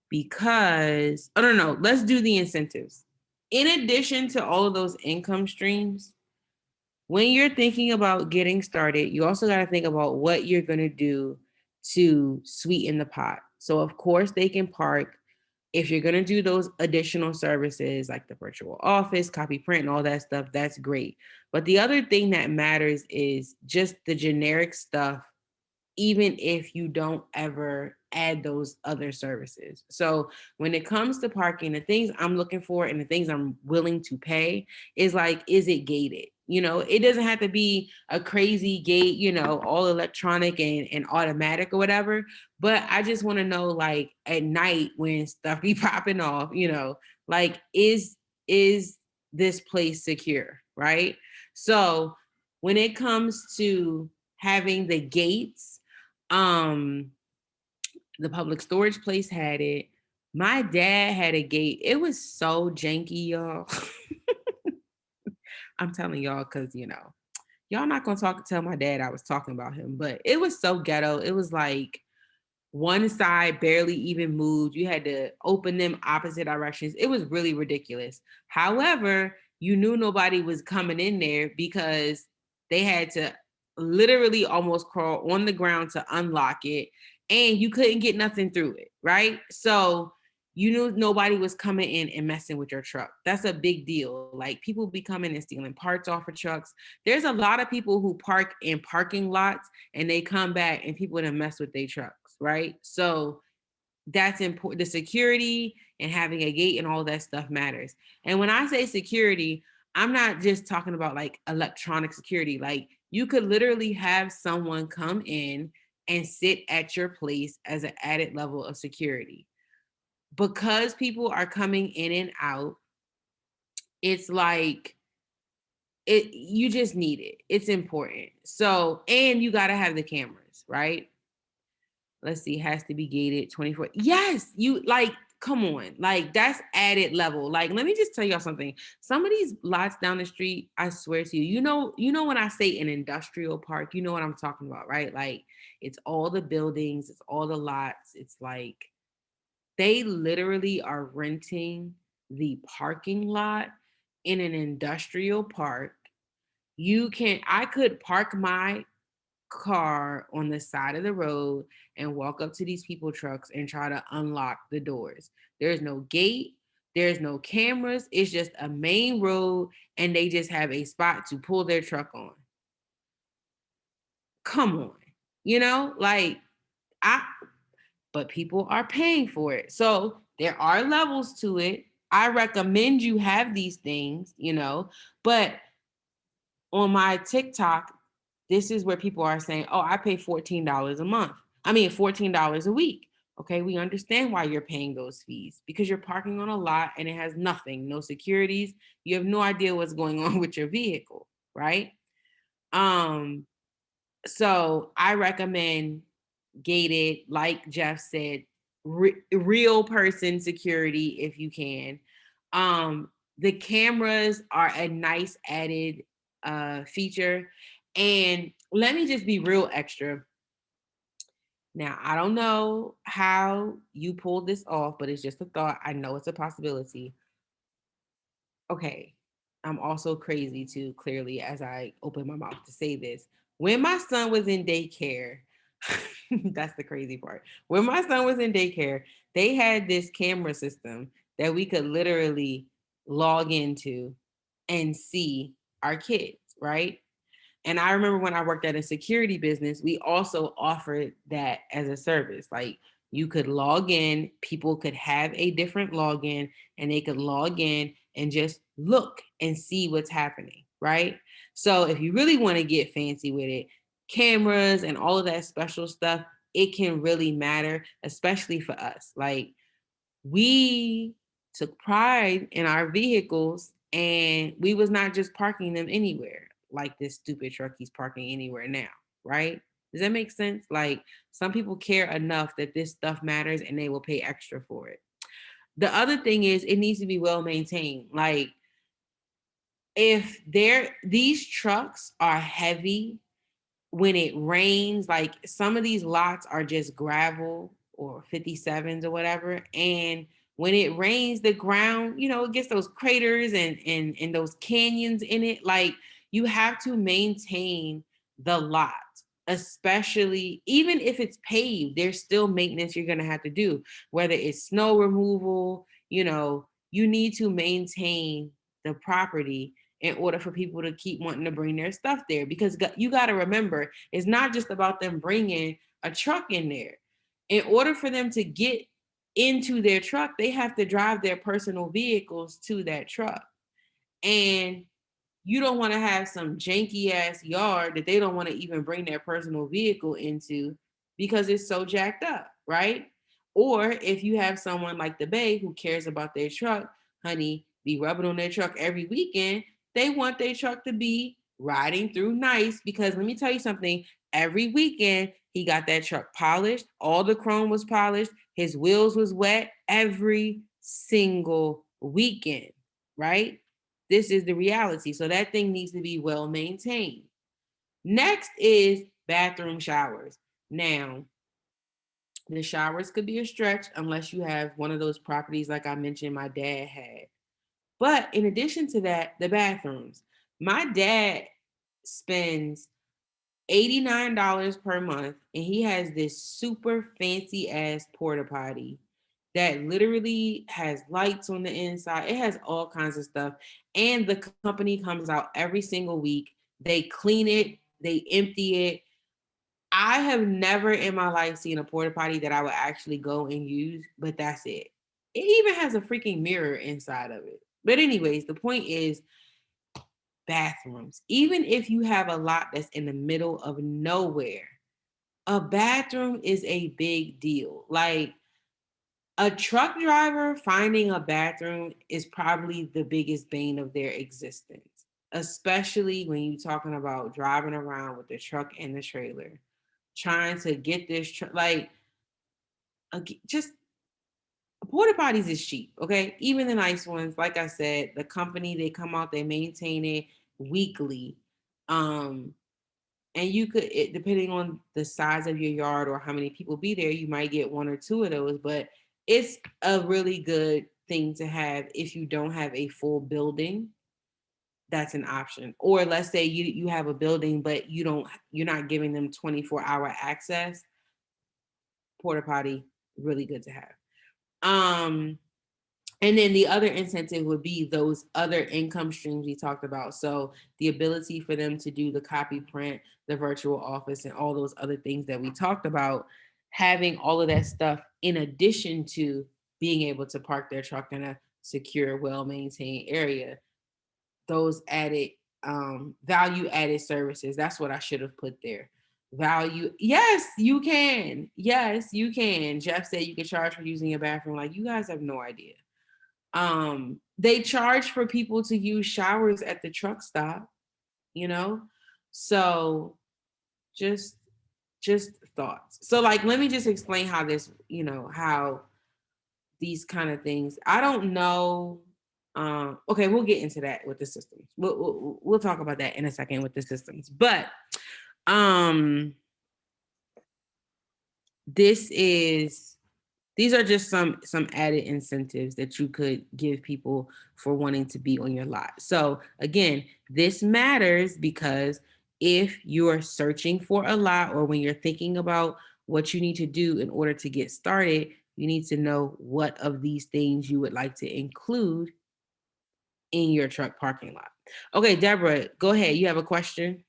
because, oh, no, let's do the incentives. In addition to all of those income streams, when you're thinking about getting started, you also got to think about what you're going to do to sweeten the pot. So, of course, they can park. If you're going to do those additional services like the virtual office, copy print, and all that stuff, that's great. But the other thing that matters is just the generic stuff, even if you don't ever add those other services. So when it comes to parking, the things I'm looking for and the things I'm willing to pay is like, is it gated? You know, it doesn't have to be a crazy gate, you know, all electronic and automatic or whatever. But I just want to know, like, at night when stuff be popping off, you know, like, is this place secure? Right. So when it comes to having the gates, the public storage place had it. My dad had a gate. It was so janky, y'all. I'm telling y'all because, you know, y'all not going to tell my dad I was talking about him, but it was so ghetto. It was like one side barely even moved. You had to open them opposite directions. It was really ridiculous. However, you knew nobody was coming in there because they had to literally almost crawl on the ground to unlock it, and you couldn't get nothing through it, right? So you knew nobody was coming in and messing with your truck. That's a big deal. Like, people be coming and stealing parts off of trucks. There's a lot of people who park in parking lots and they come back and people done mess with their trucks, right? So that's important. The security and having a gate and all that stuff matters. And when I say security, I'm not just talking about like electronic security. Like, you could literally have someone come in and sit at your place as an added level of security. Because people are coming in and out, it's like you just need it. It's important. So, and you got to have the cameras, right? Let's see, has to be gated 24. Yes, you like, come on. Like, that's added level. Like, let me just tell y'all something. Some of these lots down the street, I swear to you, you know when I say an industrial park, you know what I'm talking about, right? Like, it's all the buildings, it's all the lots. It's like they literally are renting the parking lot in an industrial park. I could park my car on the side of the road and walk up to these people trucks and try to unlock the doors. There's no gate, there's no cameras, it's just a main road and they just have a spot to pull their truck on. Come on. You know, like but people are paying for it. So there are levels to it. I recommend you have these things, you know, but on my TikTok, this is where people are saying, oh, I pay $14 a month. I mean, $14 a week. Okay, we understand why you're paying those fees because you're parking on a lot and it has nothing, no securities. You have no idea what's going on with your vehicle, right? So I recommend gated, like Jeff said, real person security if you can. The cameras are a nice added feature. And let me just be real extra. Now, I don't know how you pulled this off, but it's just a thought. I know it's a possibility. Okay, I'm also crazy too, clearly, as I open my mouth to say this. When my son was in daycare, that's the crazy part. When my son was in daycare, they had this camera system that we could literally log into and see our kids, right? And I remember when I worked at a security business, we also offered that as a service. Like you could log in, people could have a different login, and they could log in and just look and see what's happening, right? So if you really want to get fancy with it, cameras and all of that special stuff, it can really matter, especially for us. Like we took pride in our vehicles and we was not just parking them anywhere like this stupid truck he's parking anywhere now, right? Does that make sense? Like some people care enough that this stuff matters and they will pay extra for it. The other thing is it needs to be well maintained. Like if these trucks are heavy when it rains, like some of these lots are just gravel or 57s or whatever. And when it rains, the ground, it gets those craters and those canyons in it. Like you have to maintain the lot, especially even if it's paved, there's still maintenance you're gonna have to do, whether it's snow removal, you need to maintain the property in order for people to keep wanting to bring their stuff there. Because you got to remember, it's not just about them bringing a truck in there. In order for them to get into their truck, they have to drive their personal vehicles to that truck. And you don't want to have some janky ass yard that they don't want to even bring their personal vehicle into because it's so jacked up, right? Or if you have someone like the Bay who cares about their truck, honey, be rubbing on their truck every weekend, they want their truck to be riding through nice because let me tell you something, every weekend he got that truck polished, all the chrome was polished, his wheels was wet every single weekend, right? This is the reality. So that thing needs to be well maintained. Next is bathroom showers. Now, the showers could be a stretch unless you have one of those properties like I mentioned my dad had. But in addition to that, the bathrooms. My dad spends $89 per month and he has this super fancy ass porta potty that literally has lights on the inside. It has all kinds of stuff. And the company comes out every single week. They clean it, they empty it. I have never in my life seen a porta potty that I would actually go and use, but that's it. It even has a freaking mirror inside of it. But anyways, the point is bathrooms. Even if you have a lot that's in the middle of nowhere, a bathroom is a big deal. Like a truck driver finding a bathroom is probably the biggest bane of their existence, especially when you're talking about driving around with the truck and the trailer, trying to get this truck. Like, just porta potties is cheap, okay? Even the nice ones, like I said, the company they come out, they maintain it weekly. And you could, depending on the size of your yard or how many people be there, you might get one or two of those, but it's a really good thing to have if you don't have a full building. That's an option. Or let's say you have a building, but you're not giving them 24-hour access. Porta potty, really good to have. And then the other incentive would be those other income streams we talked about. So the ability for them to do the copy print, the virtual office, and all those other things that we talked about, having all of that stuff in addition to being able to park their truck in a secure, well-maintained area, those added value added services. That's what I should have put there. Value. Yes, you can. Yes, you can. Jeff said you can charge for using a bathroom. Like, you guys have no idea. They charge for people to use showers at the truck stop, so just thoughts. So like, let me just explain how this, how these kind of things. I don't know. Okay, we'll get into that with the systems. We'll talk about that in a second with the systems. But these are just some added incentives that you could give people for wanting to be on your lot. So again, this matters because if you're searching for a lot, or when you're thinking about what you need to do in order to get started, you need to know what of these things you would like to include in your truck parking lot. Okay, Deborah, go ahead. You have a question?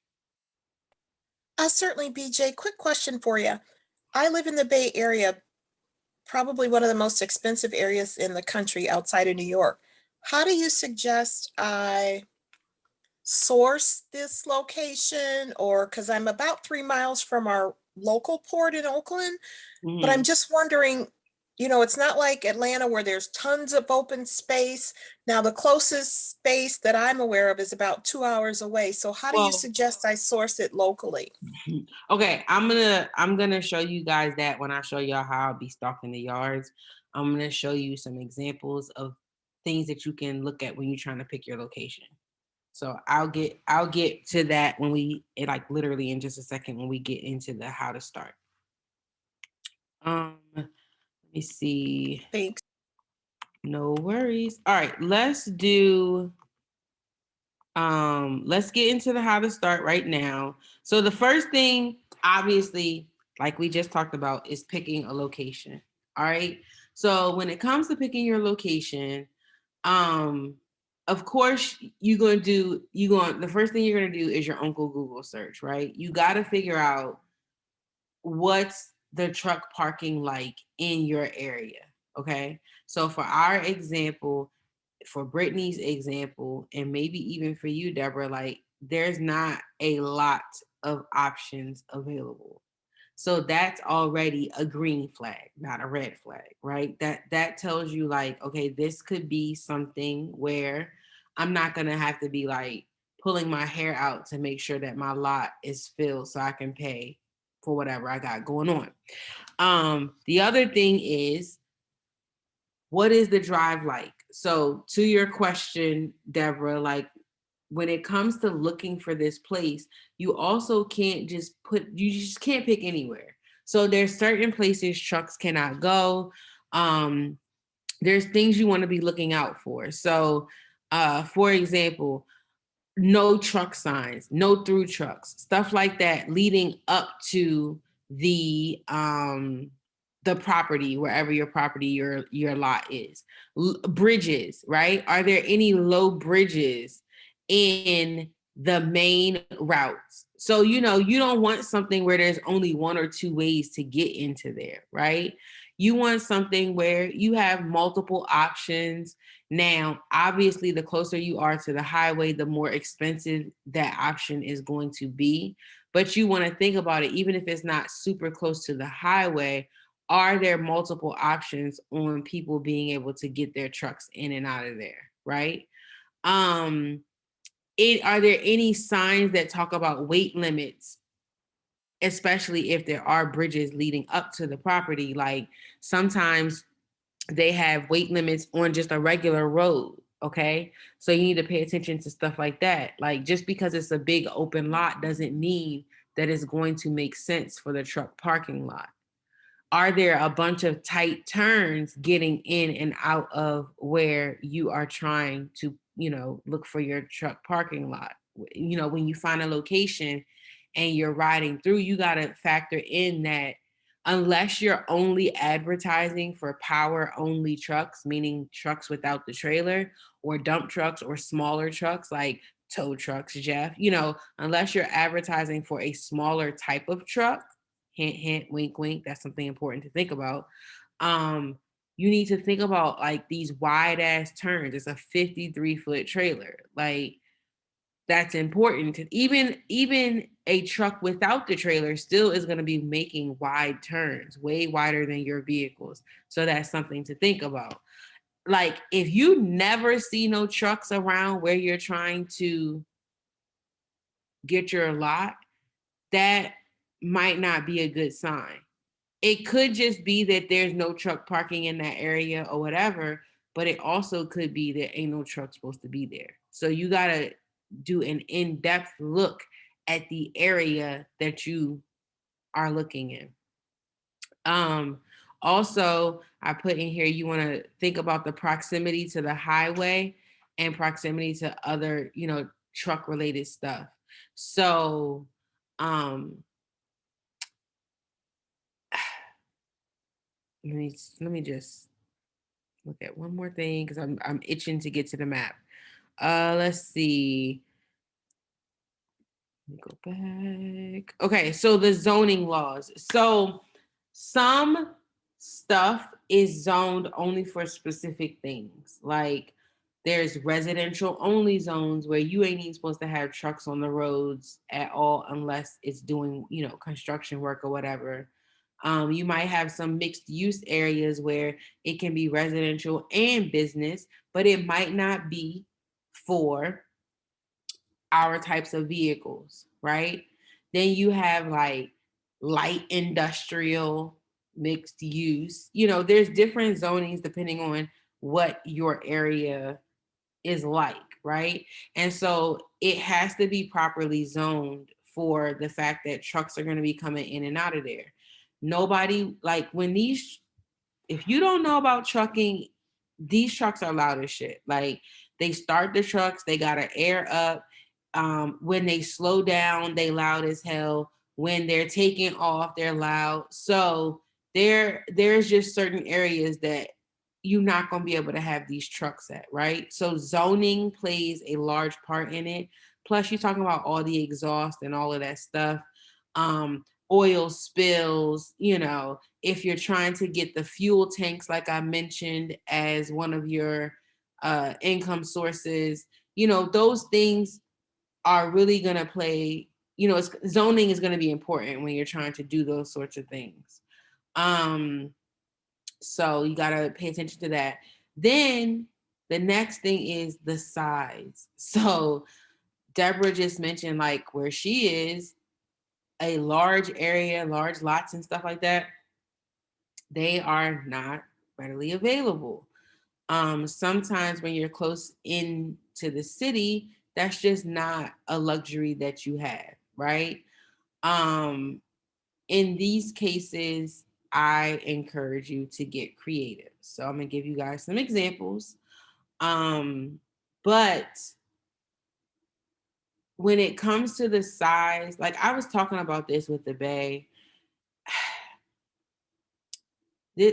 Certainly, BJ. Quick question for you. I live in the Bay Area, probably one of the most expensive areas in the country outside of New York. How do you suggest I source this location? Or because I'm about 3 miles from our local port in Oakland, but I'm just wondering, it's not like Atlanta where there's tons of open space. Now, the closest space that I'm aware of is about 2 hours away. So how do you Well, suggest I source it locally? Okay, I'm gonna show you guys that when I show y'all how I'll be stalking the yards. I'm gonna show you some examples of things that you can look at when you're trying to pick your location. So I'll get to that when like literally in just a second when we get into the how to start. Let me see. Thanks. No worries. All right, let's get into the how to start right now. So the first thing, obviously, like we just talked about, is picking a location. All right. So when it comes to picking your location, of course the first thing you're gonna do is your Uncle Google search, right? You gotta figure out what's the truck parking like in your area. Okay. So for our example, for Brittany's example, and maybe even for you, Deborah, like there's not a lot of options available. So that's already a green flag, not a red flag, right? That tells you like, okay, this could be something where I'm not gonna have to be like pulling my hair out to make sure that my lot is filled so I can pay for whatever I got going on. The other thing is, what is the drive like? So to your question, Deborah, like when it comes to looking for this place, you also can't you just can't pick anywhere. So there's certain places trucks cannot go. There's things you want to be looking out for. So for example, no truck signs, no through trucks, stuff like that leading up to the property, wherever your lot is. Bridges, right? Are there any low bridges in the main routes? So you don't want something where there's only one or two ways to get into there, right? You want something where you have multiple options. Now, obviously, the closer you are to the highway, the more expensive that option is going to be. But you want to think about it, even if it's not super close to the highway, are there multiple options on people being able to get their trucks in and out of there, right? Are there any signs that talk about weight limits, especially if there are bridges leading up to the property? Like sometimes they have weight limits on just a regular road. Okay. So you need to pay attention to stuff like that. Like just because it's a big open lot doesn't mean that it's going to make sense for the truck parking lot. Are there a bunch of tight turns getting in and out of where you are trying to, look for your truck parking lot? When you find a location and you're riding through, you got to factor in that unless you're only advertising for power only trucks, meaning trucks without the trailer, or dump trucks or smaller trucks like tow trucks, Jeff, unless you're advertising for a smaller type of truck, hint, hint, wink, wink, that's something important to think about. You need to think about like these wide ass turns. It's a 53-foot trailer. Like that's important to even a truck without the trailer still is going to be making wide turns, way wider than your vehicles. So that's something to think about. Like if you never see no trucks around where you're trying to get your lot, that might not be a good sign. It could just be that there's no truck parking in that area or whatever, but it also could be that ain't no truck supposed to be there. So you gotta do an in-depth look at the area that you are looking in. Also, I put in here, you want to think about the proximity to the highway and proximity to other, truck related stuff. So, let me just look at one more thing because I'm itching to get to the map. Let's see. Let me go back. Okay, so the zoning laws. So some stuff is zoned only for specific things. Like there's residential only zones where you ain't even supposed to have trucks on the roads at all unless it's doing, construction work or whatever. You might have some mixed use areas where it can be residential and business, but it might not be for our types of vehicles, right? Then you have like light industrial, mixed use. There's different zonings depending on what your area is like, right? And so it has to be properly zoned for the fact that trucks are going to be coming in and out of there. Nobody, like if you don't know about trucking, these trucks are loud as shit. Like they start the trucks, they got to air up. When they slow down, they loud as hell. When they're taking off, they're loud. So there's just certain areas that you're not going to be able to have these trucks at, right? So zoning plays a large part in it. Plus, you're talking about all the exhaust and all of that stuff. Oil spills, if you're trying to get the fuel tanks, like I mentioned, as one of your income sources, those things are really going to play, zoning is going to be important when you're trying to do those sorts of things. So you got to pay attention to that. Then the next thing is the size. So Deborah just mentioned like where she is, a large area, large lots and stuff like that, they are not readily available. Sometimes when you're close in to the city, that's just not a luxury that you have, right? In these cases, I encourage you to get creative. So I'm gonna give you guys some examples. But when it comes to the size, like I was talking about this with the Bay,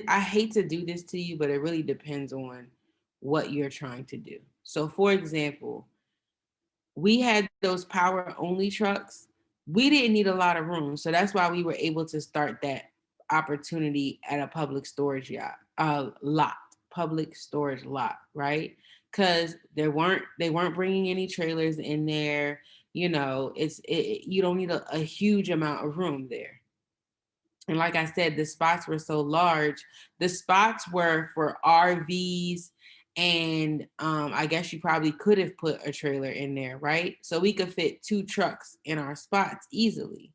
I hate to do this to you, but it really depends on what you're trying to do. So for example, we had those power only trucks. We didn't need a lot of room. So that's why we were able to start that opportunity at a public storage public storage lot, right? Because they weren't bringing any trailers in there. You don't need a huge amount of room there. And like I said, the spots were so large. The spots were for RVs, and I guess you probably could have put a trailer in there, right? So we could fit 2 trucks in our spots easily.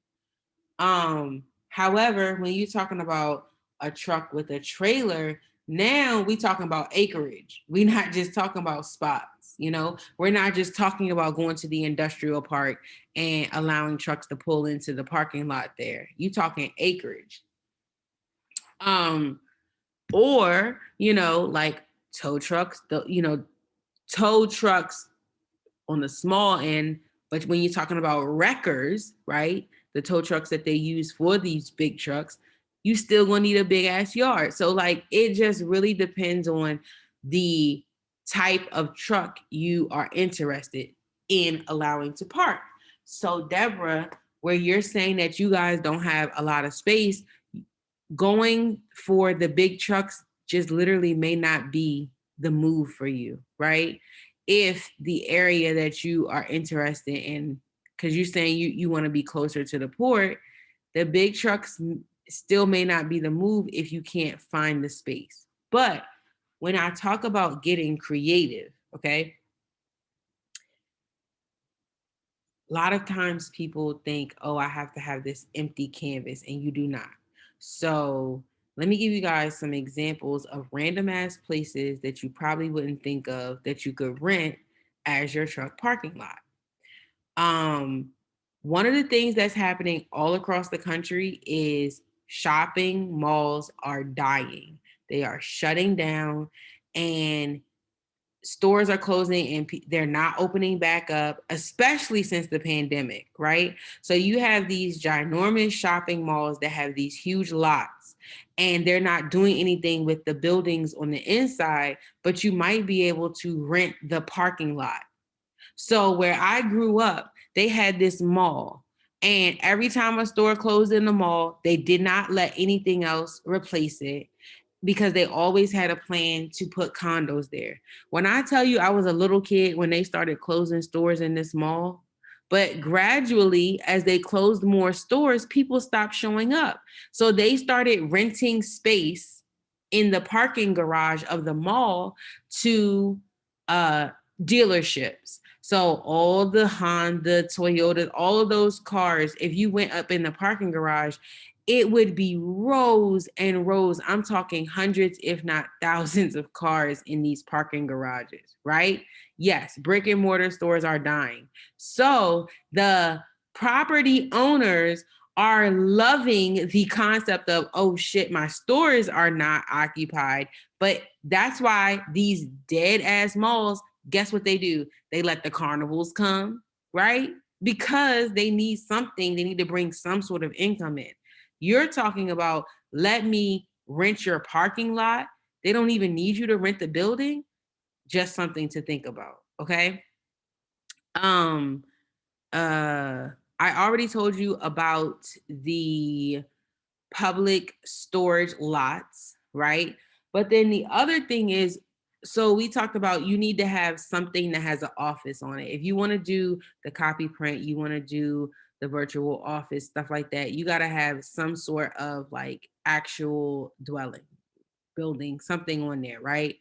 However, when you're talking about a truck with a trailer, now we talking about acreage. We're not just talking about spots, we're not just talking about going to the industrial park and allowing trucks to pull into the parking lot there. You talking acreage. Or, like tow trucks, tow trucks on the small end, but when you're talking about wreckers, right? The tow trucks that they use for these big trucks, you still gonna need a big ass yard. So like, it just really depends on the type of truck you are interested in allowing to park. So Deborah, where you're saying that you guys don't have a lot of space, going for the big trucks just literally may not be the move for you, right? If the area that you are interested in, because you're saying you want to be closer to the port, the big trucks still may not be the move if you can't find the space. But when I talk about getting creative, okay, a lot of times people think, oh, I have to have this empty canvas, and you do not. So let me give you guys some examples of random ass places that you probably wouldn't think of that you could rent as your truck parking lot. One of the things that's happening all across the country is shopping malls are dying. They are shutting down, and stores are closing, and they're not opening back up, especially since the pandemic, right? So you have these ginormous shopping malls that have these huge lots, and they're not doing anything with the buildings on the inside, but you might be able to rent the parking lot. So where I grew up, they had this mall, and every time a store closed in the mall, they did not let anything else replace it because they always had a plan to put condos there. When I tell you I was a little kid when they started closing stores in this mall, but gradually, as they closed more stores, people stopped showing up. So they started renting space in the parking garage of the mall to dealerships. So all the Honda, Toyota, all of those cars, if you went up in the parking garage, it would be rows and rows. I'm talking hundreds, if not thousands of cars in these parking garages, right? Yes, brick and mortar stores are dying. So the property owners are loving the concept of, oh shit, my stores are not occupied. But that's why these dead ass malls, guess what they do? They let the carnivals come, right? Because they need something, they need to bring some sort of income in. You're talking about, let me rent your parking lot. They don't even need you to rent the building. Just something to think about, okay? Um, I already told you about the public storage lots, right? But then the other thing is, so we talked about you need to have something that has an office on it. If you want to do the copy print, you want to do the virtual office, stuff like that, you got to have some sort of like actual dwelling, building, something on there, right?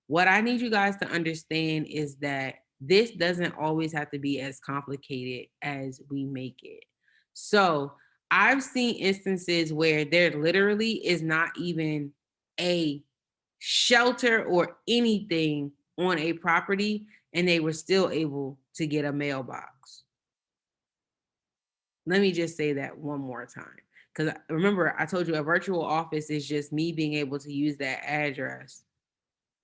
What I need you guys to understand is that this doesn't always have to be as complicated as we make it. So I've seen instances where there literally is not even a shelter or anything on a property, and they were still able to get a mailbox. Let me just say that one more time. Because remember, I told you a virtual office is just me being able to use that address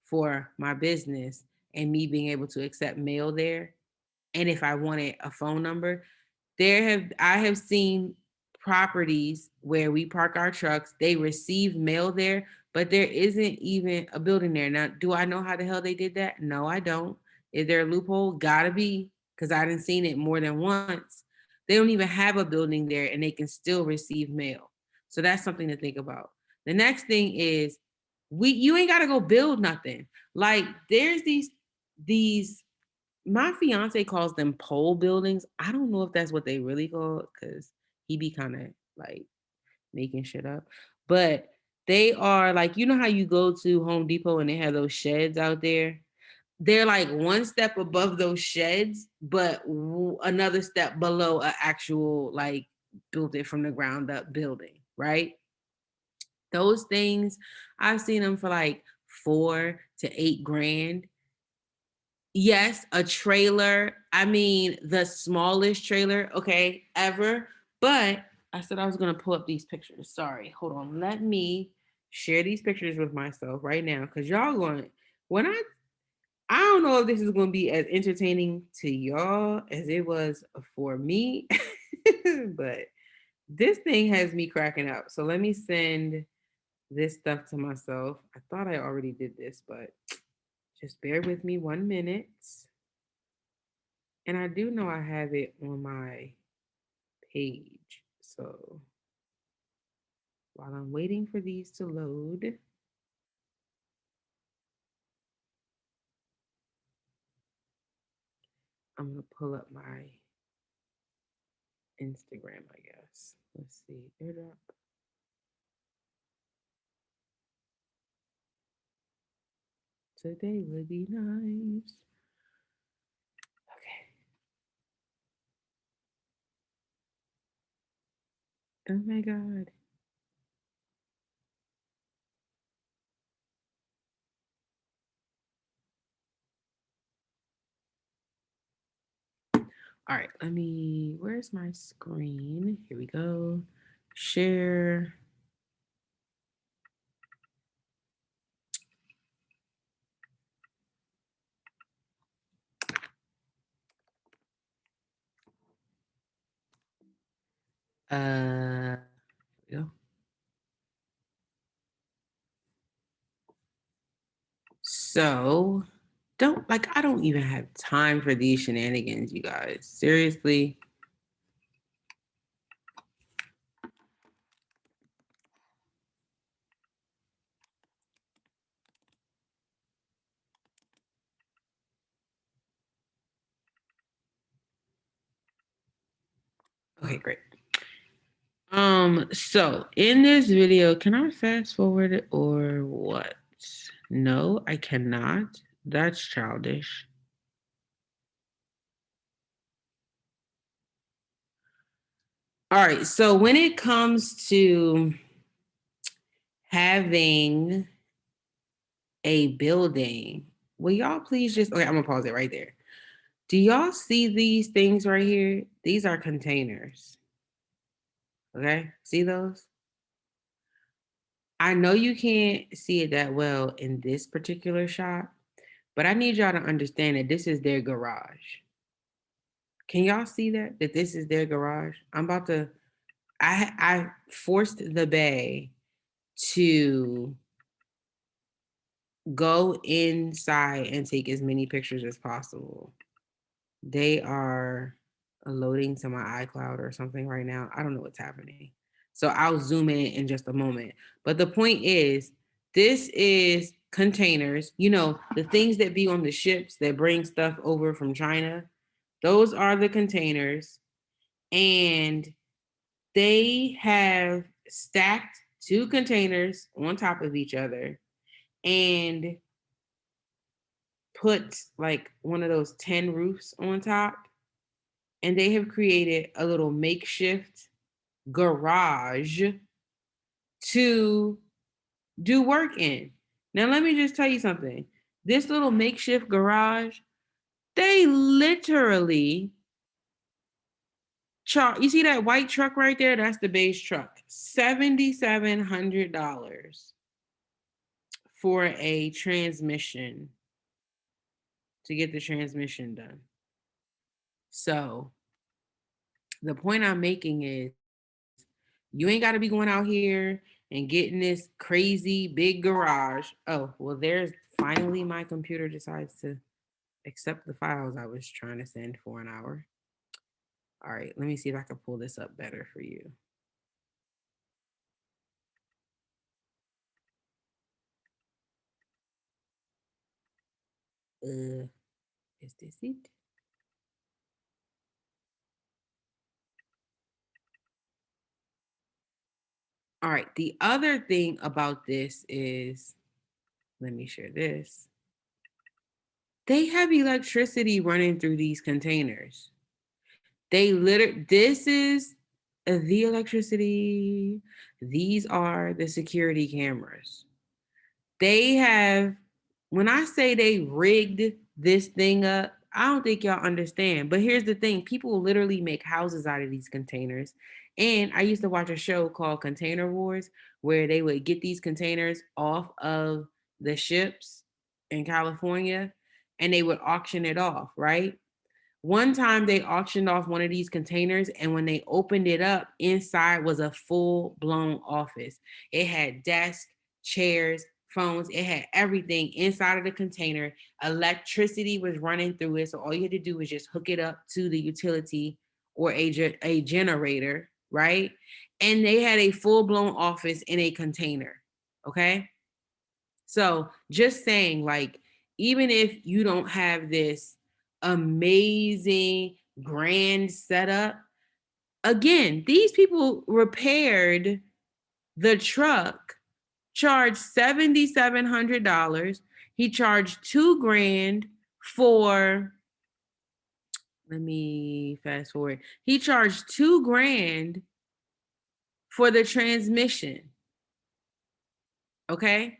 for my business and me being able to accept mail there. And if I wanted a phone number, I have seen properties where we park our trucks, they receive mail there, but there isn't even a building there. Now, do I know how the hell they did that? No, I don't. Is there a loophole? Gotta be, because I didn't seen it more than once. They don't even have a building there and they can still receive mail. So that's something to think about. The next thing is you ain't gotta go build nothing. Like there's these my fiance calls them pole buildings. I don't know if that's what they really call, because he be kind of like making shit up. But they are like, you know how you go to Home Depot and they have those sheds out there? They're like one step above those sheds, but another step below an actual like built it from the ground up building, right? Those things, I've seen them for like 4 to 8 grand. Yes, a trailer. I mean, the smallest trailer, okay, ever. But I said I was gonna pull up these pictures. Sorry, hold on. Let me share these pictures with myself right now, because y'all going. When I don't know if this is gonna be as entertaining to y'all as it was for me, but this thing has me cracking up. So let me send this stuff to myself. I thought I already did this, but just bear with me 1 minute. And I do know I have it on my page. So while I'm waiting for these to load, I'm going to pull up my Instagram, I guess. Let's see. Airdrop. Today would be nice. Okay. Oh my God. All right, where's my screen? Here we go. Share. Here we go. So I don't even have time for these shenanigans, you guys. Seriously. Okay, great. So in this video, can I fast forward it or what? No, I cannot. That's childish. All right, so when it comes to having a building, will y'all please just, okay, I'm gonna pause it right there. Do y'all see these things right here? These are containers. Okay, see those? I know you can't see it that well in this particular shot, but I need y'all to understand that this is their garage. Can y'all see that? That this is their garage? I forced the bay to go inside and take as many pictures as possible. They are loading to my iCloud or something right now. I don't know what's happening. So I'll zoom in just a moment. But the point is, this is containers, the things that be on the ships that bring stuff over from China. Those are the containers. And they have stacked 2 containers on top of each other and put like one of those 10 roofs on top. And they have created a little makeshift garage to do work in. Now, let me just tell you something. This little makeshift garage, they literally you see that white truck right there? That's the base truck. $7,700 for a transmission to get the transmission done. So the point I'm making is you ain't got to be going out here and getting this crazy big garage. Oh, well, there's finally my computer decides to accept the files I was trying to send for an hour. All right, let me see if I can pull this up better for you. Is this it? All right, the other thing about this is, let me share this. They have electricity running through these containers. This is the electricity. These are the security cameras. They have, when I say they rigged this thing up, I don't think y'all understand. But here's the thing, people literally make houses out of these containers. And I used to watch a show called Container Wars, where they would get these containers off of the ships in California and they would auction it off, right? One time they auctioned off one of these containers, and when they opened it up, inside was a full-blown office. It had desks, chairs, phones, it had everything inside of the container. Electricity was running through it, so all you had to do was just hook it up to the utility or a generator, right? And they had a full-blown office in a container, okay? So just saying, like, even if you don't have this amazing grand setup, again, these people repaired the truck, charged $7,700. He charged $2,000 for, let me fast forward. He charged $2,000 for the transmission. Okay.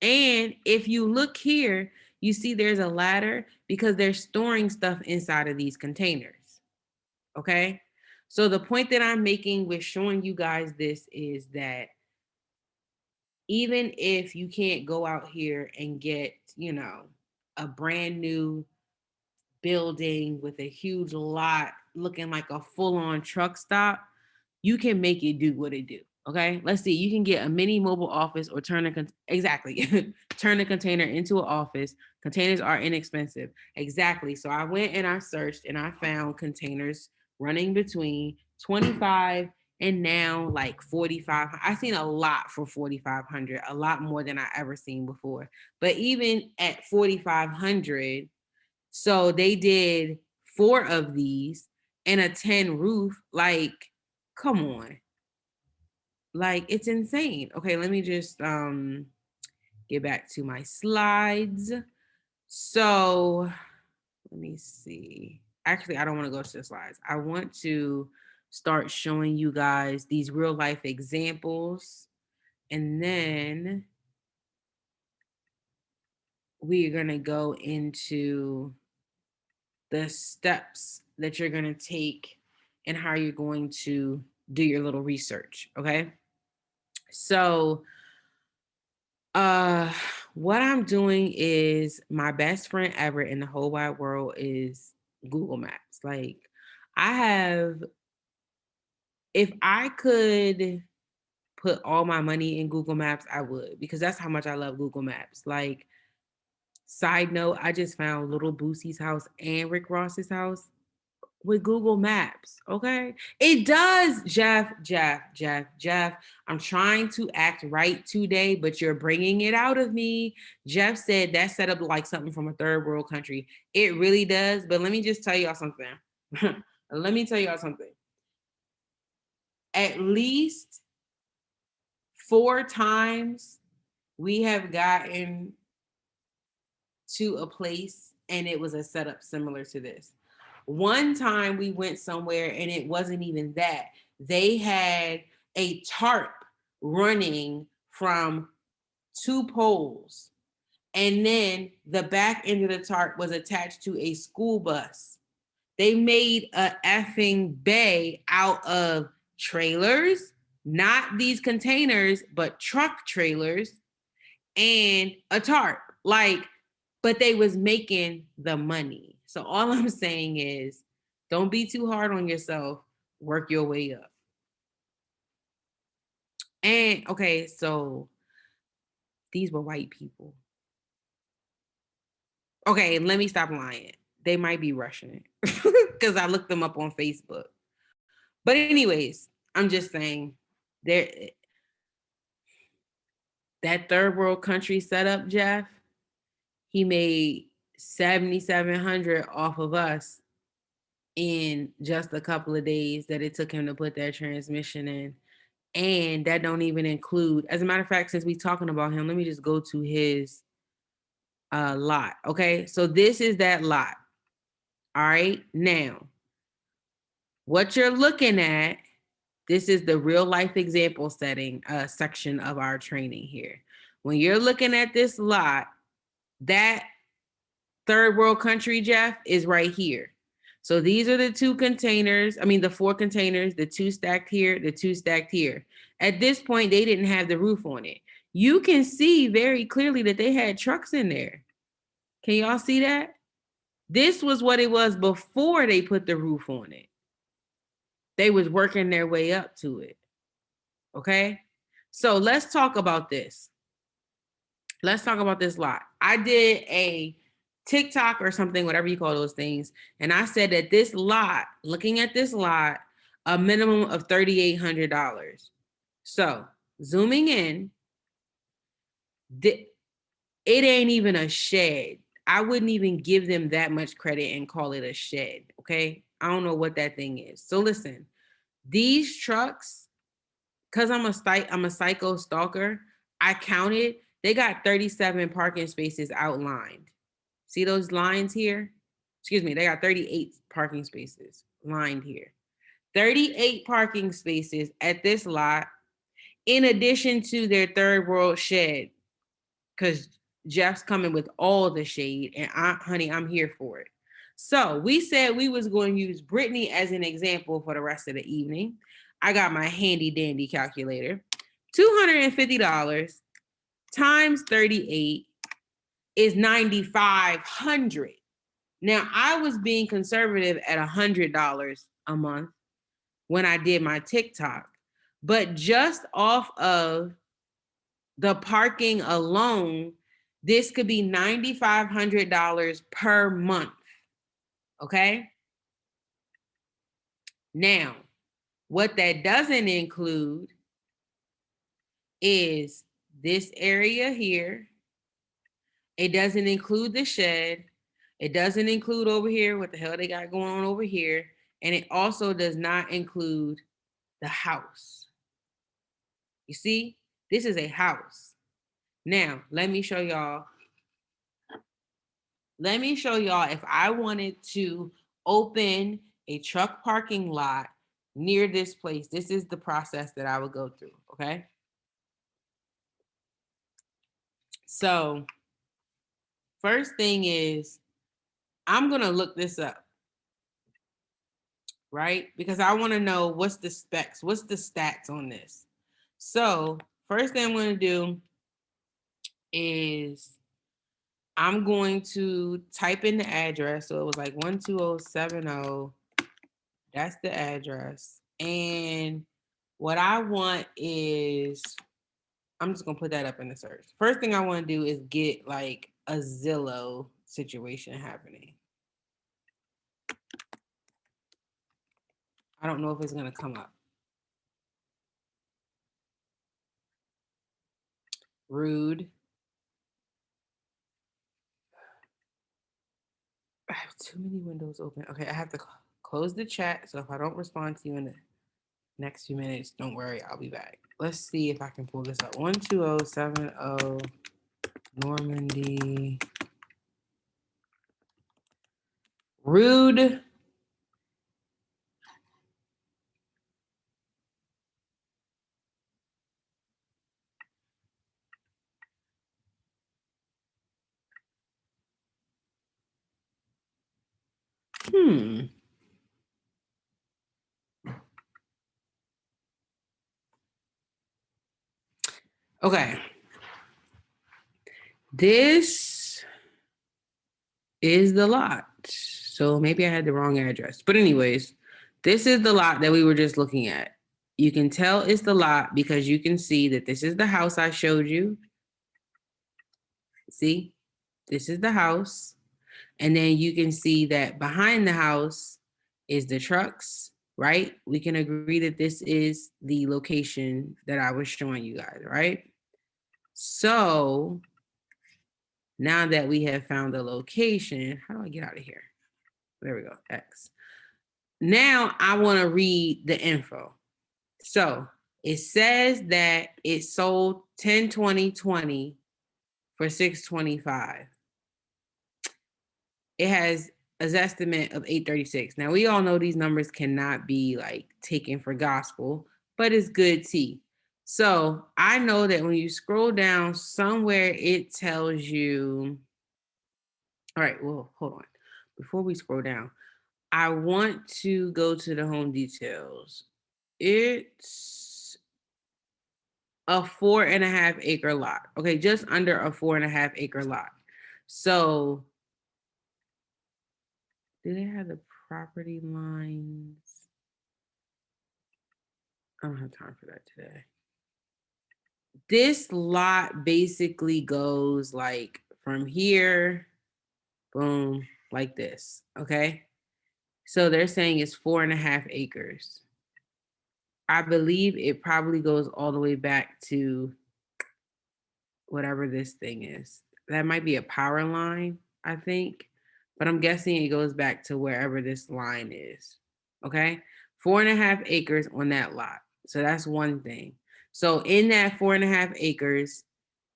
And if you look here, you see there's a ladder because they're storing stuff inside of these containers. Okay. So the point that I'm making with showing you guys this is that even if you can't go out here and get, you know, a brand new building with a huge lot looking like a full-on truck stop, you can make it do what it do. Okay, let's see. You can get a mini mobile office or turn exactly turn a container into an office. Containers are inexpensive. Exactly. So I went and I searched and I found containers running between 25 and now like 45. I've seen a lot for 4,500, a lot more than I ever seen before. But even at 4,500, so they did 4 of these and a 10 roof. Like, come on. Like, it's insane. Okay, let me just get back to my slides. So let me see. Actually, I don't want to go to the slides. I want to start showing you guys these real life examples. And then we're going to go into the steps that you're going to take and how you're going to do your little research. Okay. So, what I'm doing is my best friend ever in the whole wide world is Google Maps. Like, if I could put all my money in Google Maps, I would, because that's how much I love Google Maps. Like, side note, I just found Little Boosie's house and Rick Ross's house with Google Maps. Okay. It does, Jeff. I'm trying to act right today, but you're bringing it out of me. Jeff said that set up like something from a third world country. It really does. But let me just tell y'all something. At least 4 times we have gotten to a place and it was a setup similar to this. One time we went somewhere and it wasn't even that. They had a tarp running from 2 poles. And then the back end of the tarp was attached to a school bus. They made a effing bay out of trailers, not these containers, but truck trailers and a tarp. Like, but they was making the money. So all I'm saying is, don't be too hard on yourself. Work your way up. And okay, so these were white people. Okay, let me stop lying. They might be Russian because I looked them up on Facebook. But anyways, I'm just saying that third world country setup, Jeff, he made 7,700 off of us in just a couple of days that it took him to put that transmission in. And that don't even include, as a matter of fact, since we talking about him, let me just go to his lot. Okay, so this is that lot. All right, now what you're looking at, this is the real life example setting section of our training here. When you're looking at this lot, that third world country, Jeff, is right here. So these are the 2 containers. I mean, the 4 containers, the 2 stacked here, the 2 stacked here. At this point, they didn't have the roof on it. You can see very clearly that they had trucks in there. Can y'all see that? This was what it was before they put the roof on it. They was working their way up to it. Okay. So let's talk about this. Let's talk about this lot. I did a TikTok or something, whatever you call those things. And I said that this lot, looking at this lot, a minimum of $3,800. So zooming in, it ain't even a shed. I wouldn't even give them that much credit and call it a shed. Okay. I don't know what that thing is. So listen, these trucks, because I'm a psycho stalker, I counted, they got 37 parking spaces outlined. See those lines here? Excuse me, they got 38 parking spaces lined here. 38 parking spaces at this lot, in addition to their third world shed, because Jeff's coming with all the shade, and honey, I'm here for it. So we said we was going to use Brittany as an example for the rest of the evening. I got my handy dandy calculator. $250 times 38 is $9,500. Now, I was being conservative at $100 a month when I did my TikTok, but just off of the parking alone, this could be $9,500 per month. Okay. Now, what that doesn't include is this area here. It doesn't include the shed. It doesn't include over here what the hell they got going on over here. And it also does not include the house. You see, this is a house. Now, let me show y'all. Let me show y'all if I wanted to open a truck parking lot near this place. This is the process that I would go through, okay? So, first thing is, I'm gonna look this up, right? Because I wanna know what's the specs, what's the stats on this. So, first thing I'm gonna do is I'm going to type in the address. So it was like 12070. That's the address. And what I want is, I'm just gonna put that up in the search. First thing I want to do is get like a Zillow situation happening. I don't know if it's gonna come up. Rude. I have too many windows open. Okay, I have to close the chat. So if I don't respond to you in the next few minutes, don't worry, I'll be back. Let's see if I can pull this up. 12070 Normandy. Rude. Okay. This is the lot. So maybe I had the wrong address. But anyways, this is the lot that we were just looking at. You can tell it's the lot because you can see that this is the house I showed you. See, this is the house. And then you can see that behind the house is the trucks, right? We can agree that this is the location that I was showing you guys, right? So now that we have found the location, how do I get out of here? There we go, X. Now I want to read the info. So it says that it sold 10/20/20 for $625. It has an estimate of 836. Now we all know these numbers cannot be like taken for gospel, but it's good tea. So I know that when you scroll down somewhere, it tells you, all right, well, hold on. Before we scroll down, I want to go to the home details. It's a 4.5 acre lot. Okay, just under a 4.5 acre lot. So do they have the property lines? I don't have time for that today. This lot basically goes like from here, boom, like this, okay? So they're saying it's 4.5 acres. I believe it probably goes all the way back to whatever this thing is. That might be a power line, I think, but I'm guessing it goes back to wherever this line is, okay? 4.5 acres on that lot. So that's one thing. So in that 4.5 acres,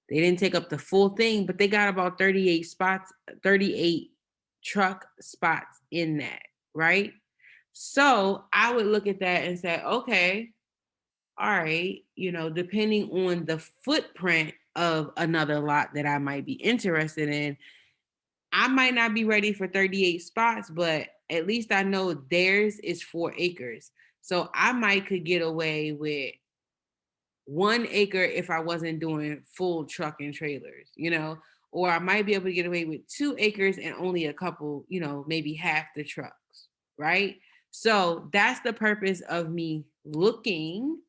they didn't take up the full thing, but they got about 38 spots, 38 truck spots in that, right? So I would look at that and say, okay, all right, depending on the footprint of another lot that I might be interested in, I might not be ready for 38 spots, but at least I know theirs is 4 acres. So I might could get away with 1 acre if I wasn't doing full truck and trailers, or I might be able to get away with 2 acres and only a couple, maybe half the trucks, right? So that's the purpose of me looking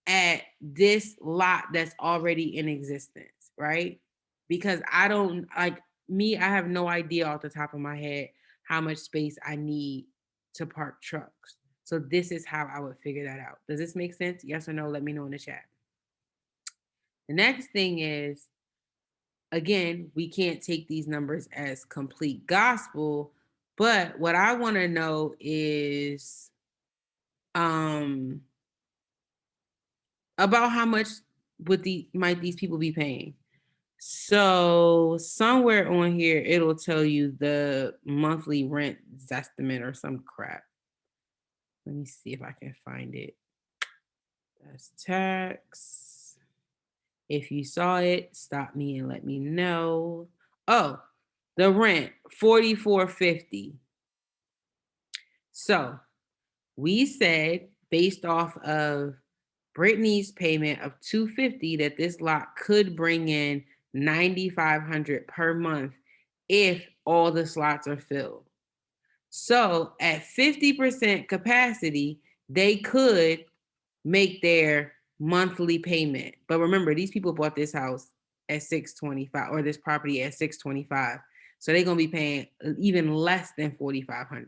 at this lot that's already in existence, right? Because I don't like me, I have no idea off the top of my head how much space I need to park trucks. So this is how I would figure that out. Does this make sense? Yes or no? Let me know in the chat. The next thing is, again, we can't take these numbers as complete gospel, but what I want to know is about how much might these people be paying. So somewhere on here, it'll tell you the monthly rent estimate or some crap. Let me see if I can find it. That's tax. If you saw it, stop me and let me know. Oh, the rent, $44.50. So we said, based off of Brittany's payment of $250, that this lot could bring in $9,500 per month if all the slots are filled. So at 50% capacity, they could make their monthly payment. But remember, these people bought this house at 625 or this property at 625. So they're going to be paying even less than 4,500.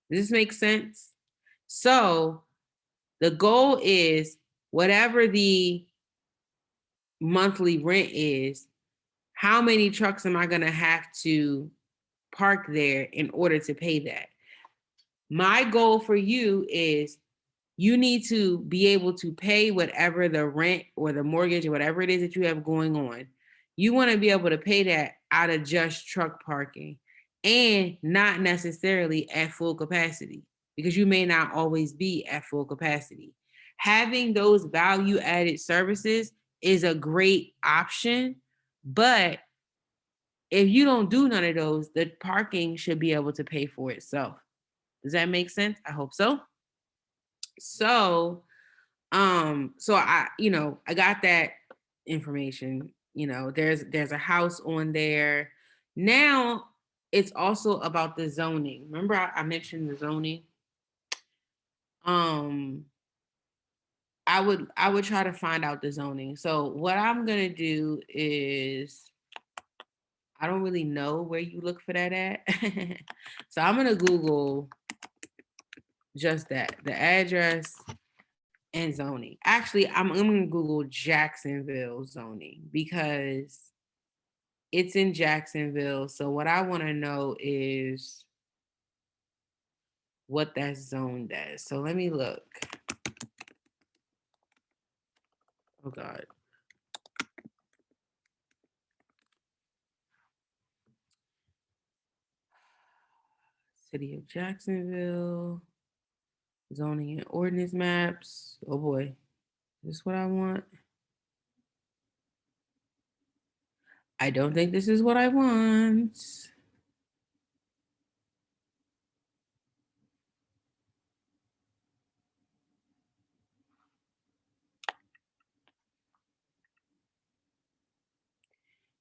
Does this make sense? So the goal is whatever the monthly rent is, how many trucks am I going to have to park there in order to pay that? My goal for you is you need to be able to pay whatever the rent or the mortgage or whatever it is that you have going on. You want to be able to pay that out of just truck parking and not necessarily at full capacity, because you may not always be at full capacity. Having those value added services is a great option, but if you don't do none of those, the parking should be able to pay for itself. Does that make sense? I hope so. So I got that information. There's a house on there. Now it's also about the zoning. Remember I mentioned the zoning? I would try to find out the zoning. So what I'm gonna do is, I don't really know where you look for that at. So I'm gonna Google just that, the address and zoning. Actually, I'm gonna Google Jacksonville zoning because it's in Jacksonville. So what I want to know is what that zone does. So let me look. Oh God. City of Jacksonville, zoning and ordinance maps. Oh boy, is this what I want? I don't think this is what I want.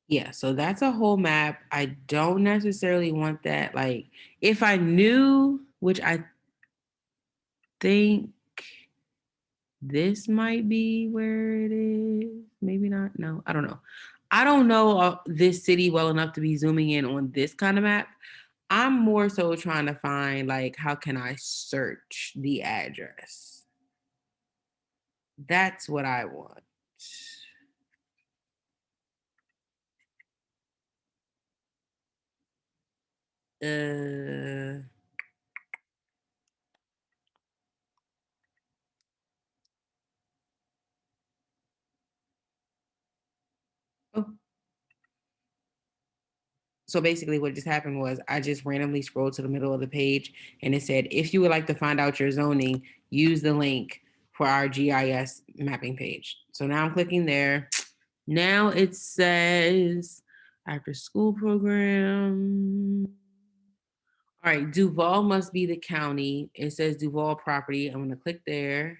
Yeah, so that's a whole map. I don't necessarily want that. Like, if I knew, which I think this might be where it is. Maybe not. No, I don't know. I don't know this city well enough to be zooming in on this kind of map. I'm more so trying to find, like, how can I search the address? That's what I want. Uh, oh. So basically what just happened was I just randomly scrolled to the middle of the page and it said, if you would like to find out your zoning, use the link for our GIS mapping page. So now I'm clicking there. Now it says after school program. All right, Duval must be the county. It says Duval property. I'm gonna click there.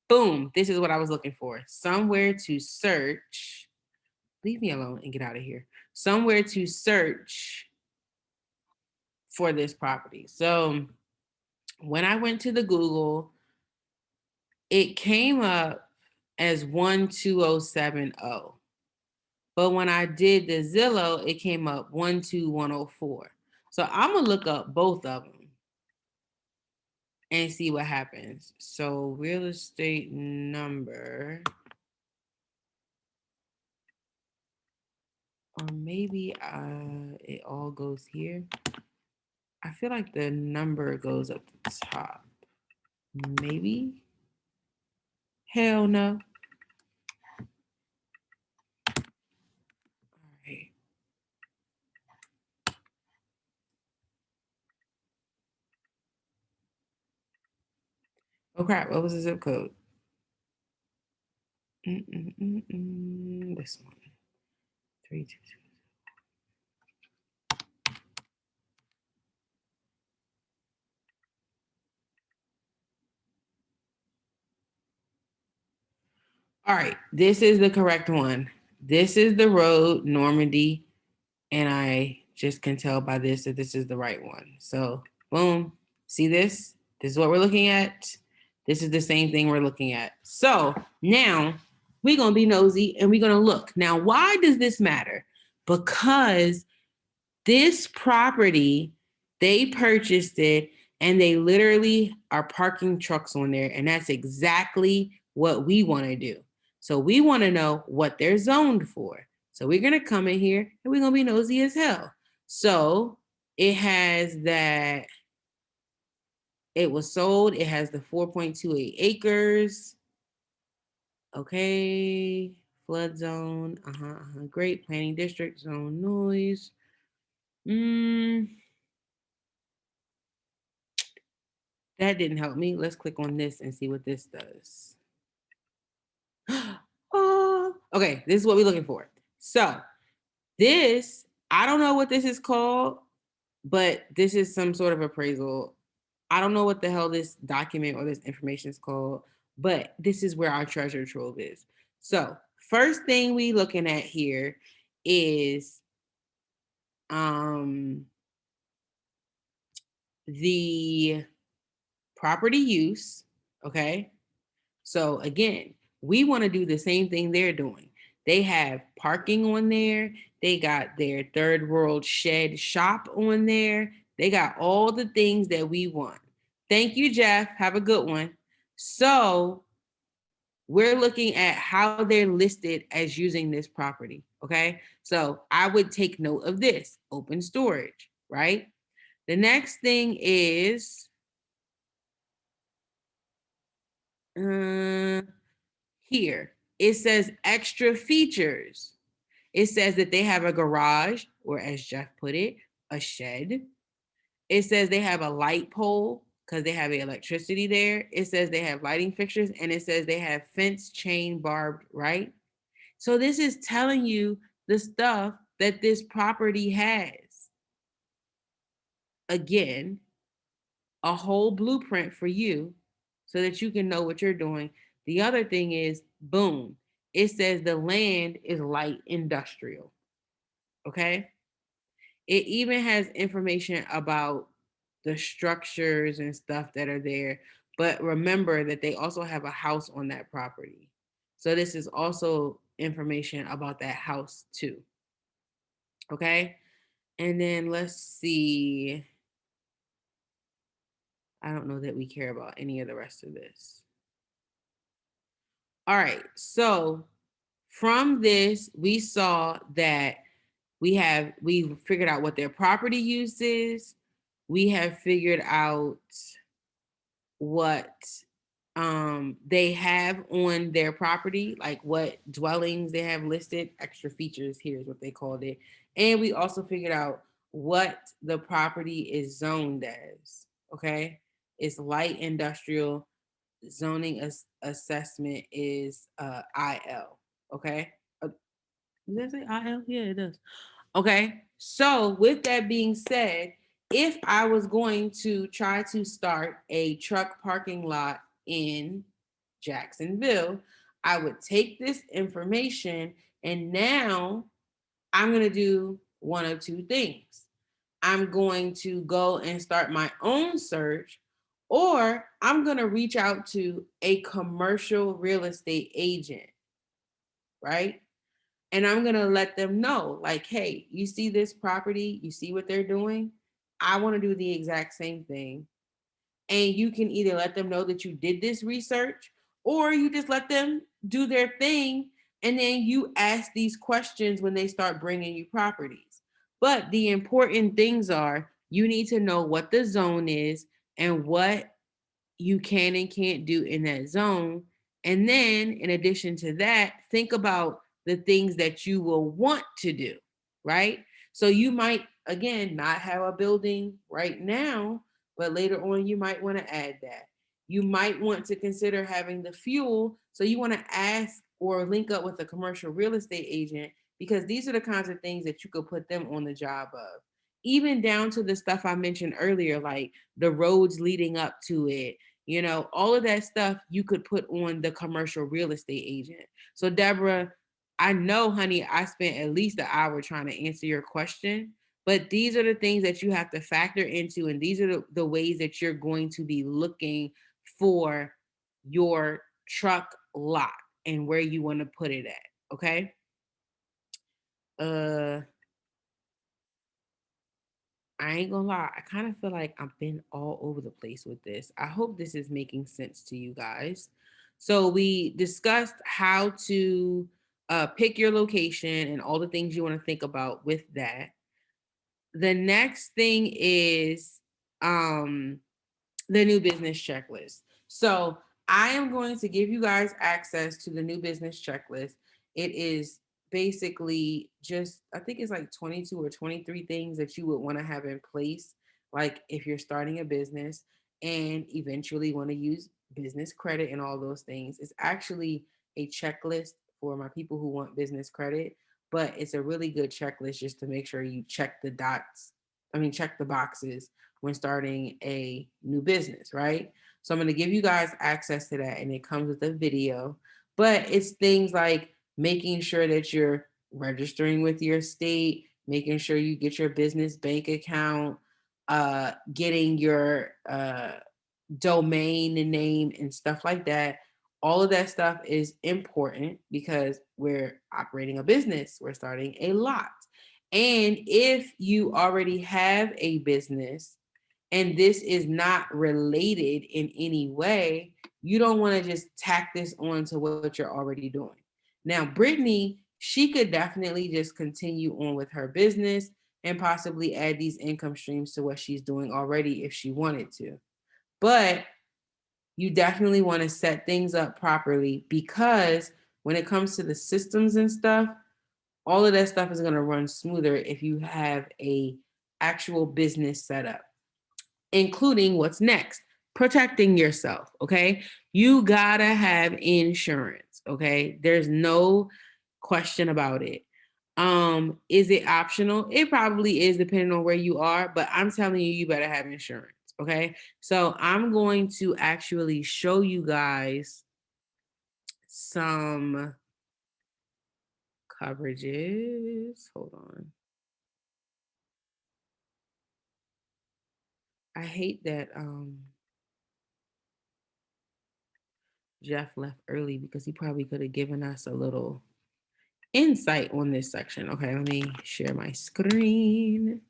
Boom, this is what I was looking for. Somewhere to search. Leave me alone and get out of here. Somewhere to search for this property. So when I went to the Google, it came up as 12070. But when I did the Zillow, it came up 12104. So I'm gonna look up both of them and see what happens. So real estate number, or maybe it all goes here. I feel like the number goes up the top. Maybe. Hell no. All right. Oh crap, what was the zip code? This one. 322. All right, this is the correct one. This is the road, Normandy, and I just can tell by this that this is the right one. So boom, see this? This is what we're looking at. This is the same thing we're looking at. So now we're gonna be nosy and we're gonna look. Now, why does this matter? Because this property, they purchased it and they literally are parking trucks on there. And that's exactly what we wanna do. So we wanna know what they're zoned for. So we're gonna come in here and we're gonna be nosy as hell. So it has that it was sold. It has the 4.28 acres. Okay, flood zone. Great planning district zone noise. That didn't help me. Let's click on this and see what this does. Oh, okay, this is what we're looking for. So this, I don't know what this is called, but this is some sort of appraisal. I don't know what the hell this document or this information is called, but this is where our treasure trove is. So first thing we looking at here is the property use, okay? So again, we want to do the same thing they're doing. They have parking on there. They got their third world shed shop on there. They got all the things that we want. Thank you, Jeff. Have a good one. So we're looking at how they're listed as using this property, okay? So I would take note of this, open storage, right? The next thing is, here, it says extra features. It says that they have a garage, or as Jeff put it, a shed. It says they have a light pole because they have electricity there. It says they have lighting fixtures, and it says they have fence chain barbed, right? So this is telling you the stuff that this property has. Again, a whole blueprint for you so that you can know what you're doing. The other thing is, boom, it says the land is light industrial, okay? It even has information about the structures and stuff that are there, but remember that they also have a house on that property. So this is also information about that house too, okay? And then let's see. I don't know that we care about any of the rest of this. All right, so from this, we saw that we figured out what their property use is. We have figured out what they have on their property, like what dwellings they have listed. Extra features, here's what they called it. And we also figured out what the property is zoned as, okay? It's light industrial. Zoning assessment is IL, okay? Does that say IL? Yeah, it does. Okay, so with that being said, if I was going to try to start a truck parking lot in Jacksonville, I would take this information and now I'm going to do one of two things. I'm going to go and start my own search, or I'm going to reach out to a commercial real estate agent, right? And I'm going to let them know, like, hey, you see this property, you see what they're doing? I want to do the exact same thing. And you can either let them know that you did this research, or you just let them do their thing. And then you ask these questions when they start bringing you properties. But the important things are you need to know what the zone is and what you can and can't do in that zone. And then, in addition to that, think about the things that you will want to do, right? So you might, again, not have a building right now, but later on, you might want to add that. You might want to consider having the fuel. So you want to ask or link up with a commercial real estate agent, because these are the kinds of things that you could put them on the job of. Even down to the stuff I mentioned earlier, like the roads leading up to it, all of that stuff you could put on the commercial real estate agent. So, Deborah, I know, honey, I spent at least an hour trying to answer your question, but these are the things that you have to factor into, and these are the ways that you're going to be looking for your truck lot and where you want to put it at, okay? I ain't gonna lie, I kind of feel like I've been all over the place with this. I hope this is making sense to you guys. So we discussed how to pick your location and all the things you want to think about with that. The next thing is the new business checklist. So I am going to give you guys access to the new business checklist. It is basically just, I think it's like 22 or 23 things that you would want to have in place. Like if you're starting a business and eventually want to use business credit and all those things. It's actually a checklist for my people who want business credit, but it's a really good checklist just to make sure you check the boxes when starting a new business, right? So I'm going to give you guys access to that, and it comes with a video. But it's things like making sure that you're registering with your state, making sure you get your business bank account, getting your domain name and stuff like that. All of that stuff is important because we're operating a business, we're starting a lot. And if you already have a business and this is not related in any way, you don't want to just tack this on to what you're already doing. Now, Brittany, she could definitely just continue on with her business and possibly add these income streams to what she's doing already if she wanted to. But you definitely want to set things up properly, because when it comes to the systems and stuff, all of that stuff is going to run smoother if you have a actual business setup, including what's next, protecting yourself. Okay. You gotta have insurance. Okay. There's no question about it. Is it optional? It probably is, depending on where you are, but I'm telling you, you better have insurance. Okay. So I'm going to actually show you guys some coverages. Hold on. I hate that Jeff left early, because he probably could have given us a little insight on this section. Okay, let me share my screen.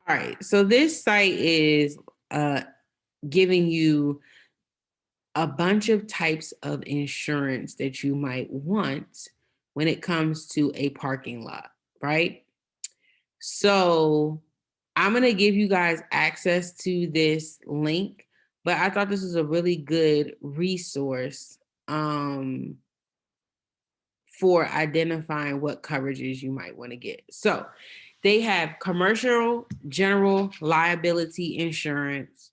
All right, so this site is giving you a bunch of types of insurance that you might want when it comes to a parking lot, right? So I'm going to give you guys access to this link, but I thought this was a really good resource for identifying what coverages you might want to get. So they have commercial general liability insurance,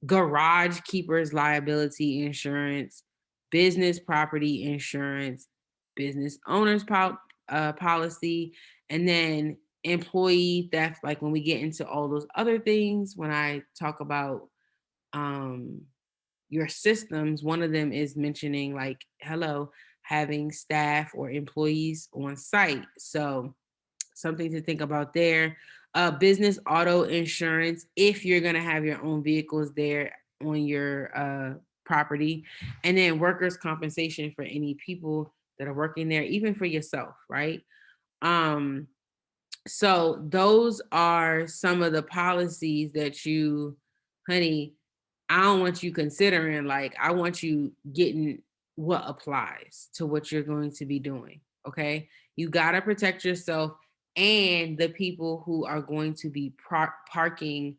garage keepers liability insurance, business property insurance, business owners policy, and then employee theft. Like when we get into all those other things, when I talk about your systems, one of them is mentioning like, hello, having staff or employees on site. So something to think about there. Business auto insurance, if you're going to have your own vehicles there on your property. And then workers' compensation for any people that are working there, even for yourself, right? So those are some of the policies that you, honey, I don't want you considering, like, I want you getting what applies to what you're going to be doing. Okay. You got to protect yourself and the people who are going to be parking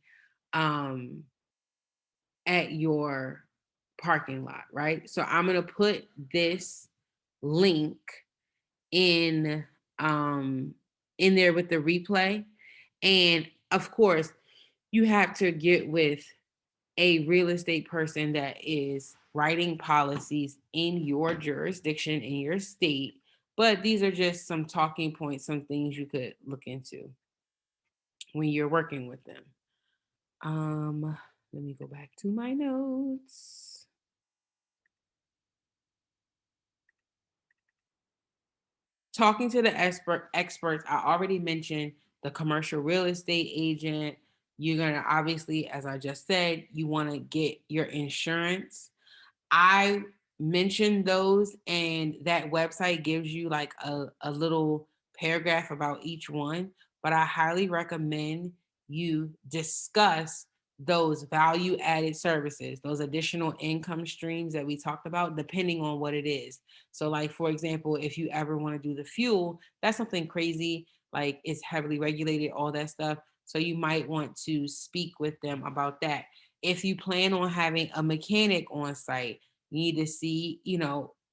at your parking lot. Right. So I'm going to put this link in there with the replay. And of course, you have to get with a real estate person that is writing policies in your jurisdiction, in your state. But these are just some talking points, some things you could look into when you're working with them. Let me go back to my notes. Talking to the experts, I already mentioned the commercial real estate agent. You're going to obviously, as I just said, you want to get your insurance. I mentioned those, and that website gives you like a little paragraph about each one, but I highly recommend you discuss those value added services, those additional income streams that we talked about, depending on what it is. So like, for example, if you ever want to do the fuel, that's something crazy, like it's heavily regulated, all that stuff. So you might want to speak with them about that. If you plan on having a mechanic on site, you need to see,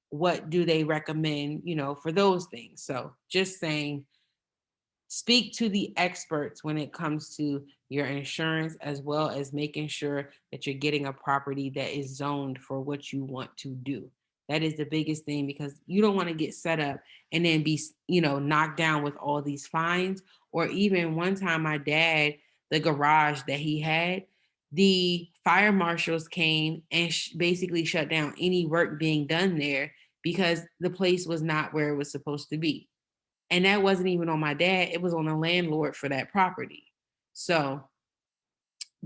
what do they recommend, for those things. So just saying, speak to the experts when it comes to your insurance, as well as making sure that you're getting a property that is zoned for what you want to do. That is the biggest thing, because you don't want to get set up and then be, knocked down with all these fines. Or even one time, my dad, the garage that he had, the fire marshals came and basically shut down any work being done there because the place was not where it was supposed to be. And that wasn't even on my dad. It was on the landlord for that property. So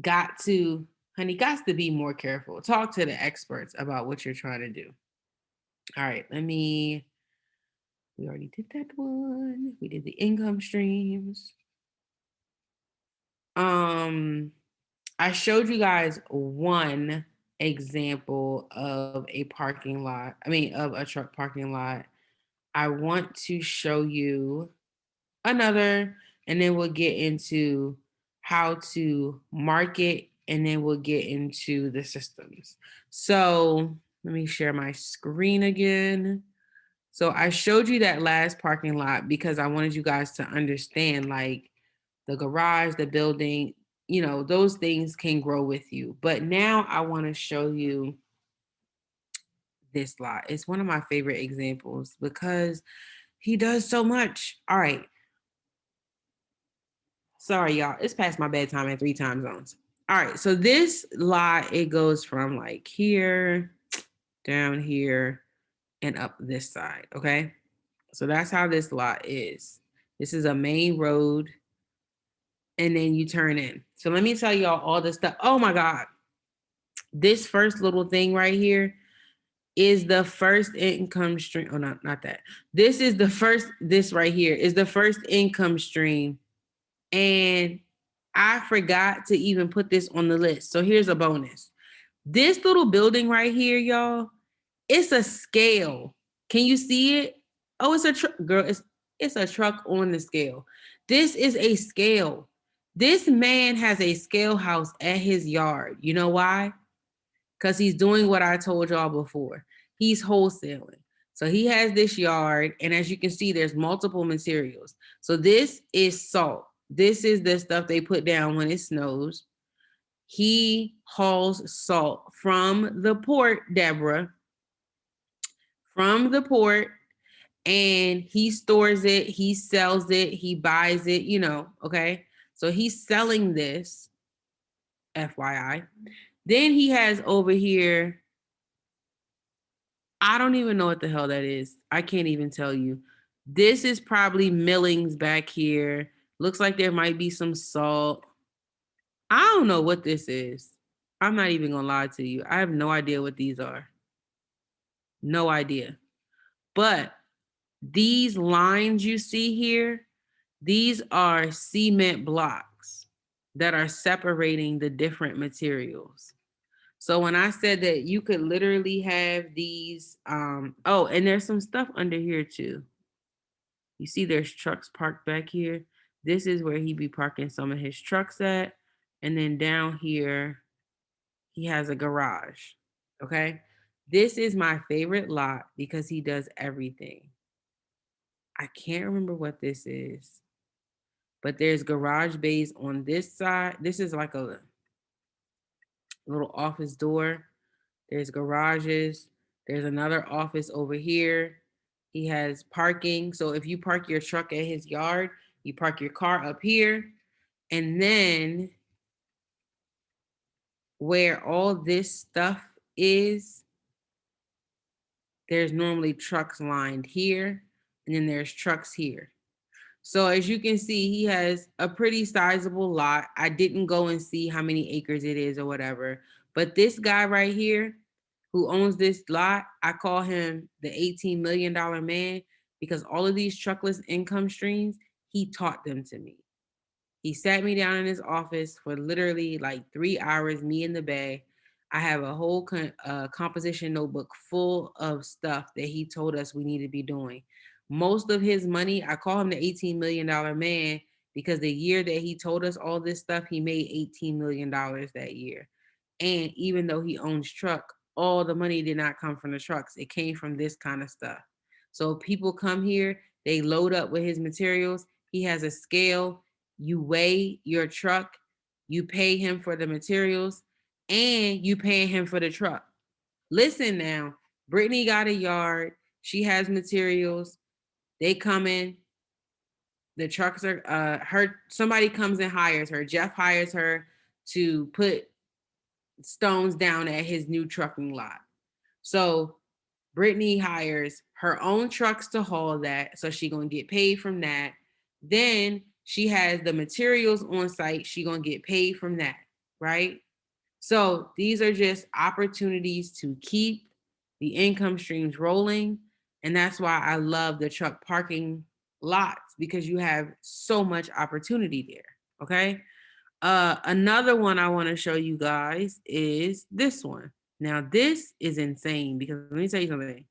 got to be more careful. Talk to the experts about what you're trying to do. All right, we already did that one. We did the income streams. I showed you guys one example of a parking lot. Of a truck parking lot. I want to show you another, and then we'll get into how to market, and then we'll get into the systems. So let me share my screen again. So I showed you that last parking lot because I wanted you guys to understand, like, the garage, the building, those things can grow with you. But now I want to show you this lot. It's one of my favorite examples because he does so much. All right. Sorry, y'all. It's past my bedtime in 3 time zones. All right. So this lot, it goes from like here, down here, and up this side. Okay. So that's how this lot is. This is a main road. And then you turn in. So let me tell y'all all this stuff. Oh my God. This first little thing right here is the first income stream. Oh, not that. This right here is the first income stream. And I forgot to even put this on the list. So here's a bonus. This little building right here, y'all, it's a scale. Can you see it? Oh, it's a truck, girl. It's a truck on the scale. This is a scale. This man has a scale house at his yard. You know why? Because he's doing what I told y'all before. He's wholesaling. So he has this yard, and as you can see, there's multiple materials. So this is salt. This is the stuff they put down when it snows. He hauls salt from the port, Deborah, from the port, and he stores it, he sells it, he buys it, okay? So he's selling this, FYI. Then he has over here, I don't even know what the hell that is. I can't even tell you. This is probably millings back here. Looks like there might be some salt. I don't know what this is. I'm not even gonna lie to you. I have no idea what these are. No idea. But these lines you see here, these are cement blocks that are separating the different materials. So when I said that you could literally have these, oh, and there's some stuff under here too. You see there's trucks parked back here. This is where he be parking some of his trucks at. And then down here, he has a garage, okay? This is my favorite lot because he does everything. I can't remember what this is, but there's garage bays on this side. This is like a little office door. There's garages. There's another office over here. He has parking. So if you park your truck at his yard, you park your car up here. And then where all this stuff is, there's normally trucks lined here, and then there's trucks here. So as you can see, he has a pretty sizable lot. I didn't go and see how many acres it is or whatever, but this guy right here who owns this lot, I call him the $18 million man because all of these truckless income streams, he taught them to me. He sat me down in his office for literally like 3 hours, me in the bay. I have a whole composition notebook full of stuff that he told us we need to be doing. Most of his money, I call him the $18 million man because the year that he told us all this stuff, he made $18 million that year. And even though he owns truck, all the money did not come from the trucks. It came from this kind of stuff. So people come here, they load up with his materials. He has a scale. You weigh your truck, you pay him for the materials, and you pay him for the truck. Listen now, Brittany got a yard. She has materials. They come in. The trucks are somebody comes and hires her. Jeff hires her to put stones down at his new trucking lot. So Brittany hires her own trucks to haul that. So she's gonna get paid from that. Then she has the materials on site. She's gonna get paid from that, right? So these are just opportunities to keep the income streams rolling. And that's why I love the truck parking lots because you have so much opportunity there, okay? Another one I want to show you guys is this one. Now, this is insane because let me tell you something.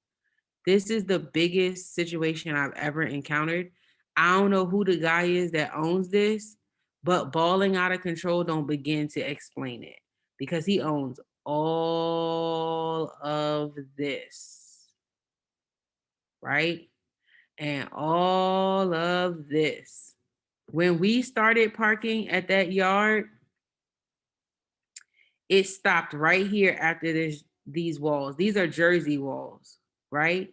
This is the biggest situation I've ever encountered. I don't know who the guy is that owns this, but balling out of control don't begin to explain it because he owns all of this, right? And all of this. When we started parking at that yard, it stopped right here after these walls. These are Jersey walls, right?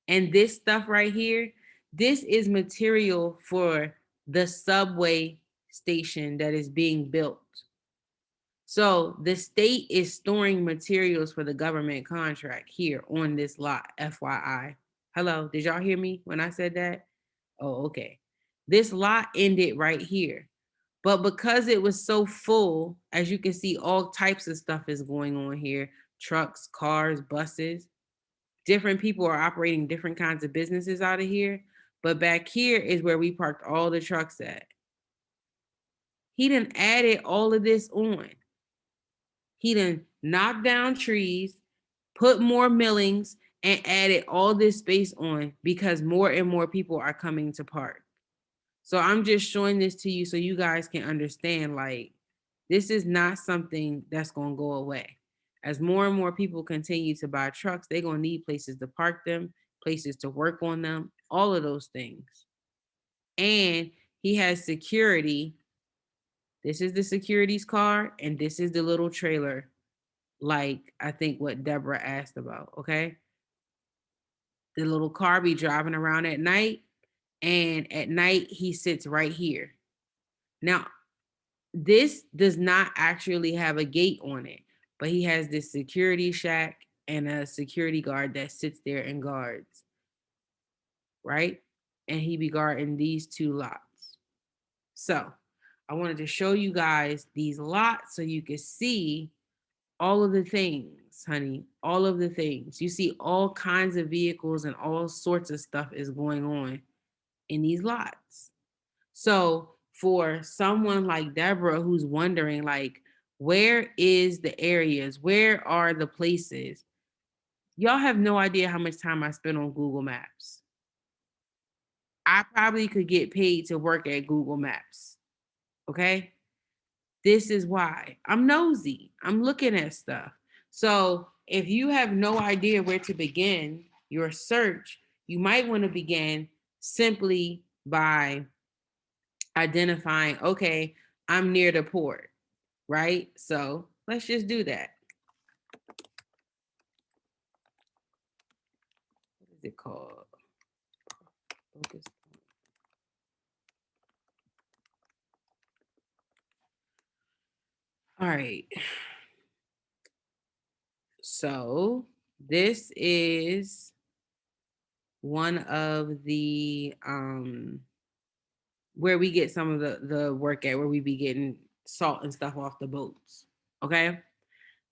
And this stuff right here, this is material for the subway station that is being built. So the state is storing materials for the government contract here on this lot, FYI. Hello, did y'all hear me when I said that? Oh, okay. This lot ended right here. But because it was so full, as you can see, all types of stuff is going on here. Trucks, cars, buses. Different people are operating different kinds of businesses out of here. But back here is where we parked all the trucks at. He done added all of this on. He done knocked down trees, put more millings, and added all this space on because more and more people are coming to park. So I'm just showing this to you so you guys can understand, like, this is not something that's going to go away. As more and more people continue to buy trucks, they're going to need places to park them, places to work on them, all of those things. And he has security. This is the security's car, and this is the little trailer, like I think what Deborah asked about, okay? The little car be driving around at night, and at night he sits right here. Now, this does not actually have a gate on it, but he has this security shack and a security guard that sits there and guards, right? And he be guarding these 2 lots. So I wanted to show you guys these lots so you could see all of the things, honey, all of the things. You see all kinds of vehicles and all sorts of stuff is going on in these lots. So for someone like Deborah who's wondering, like, where is the areas? Where are the places? Y'all have no idea how much time I spend on Google Maps. I probably could get paid to work at Google Maps. Okay? This is why. I'm nosy. I'm looking at stuff. So if you have no idea where to begin your search, you might want to begin simply by identifying, okay, I'm near the port, right? So let's just do that. What is it called? Focus point. All right. So this is one of the where we get some of the work at, where we be getting salt and stuff off the boats. Okay.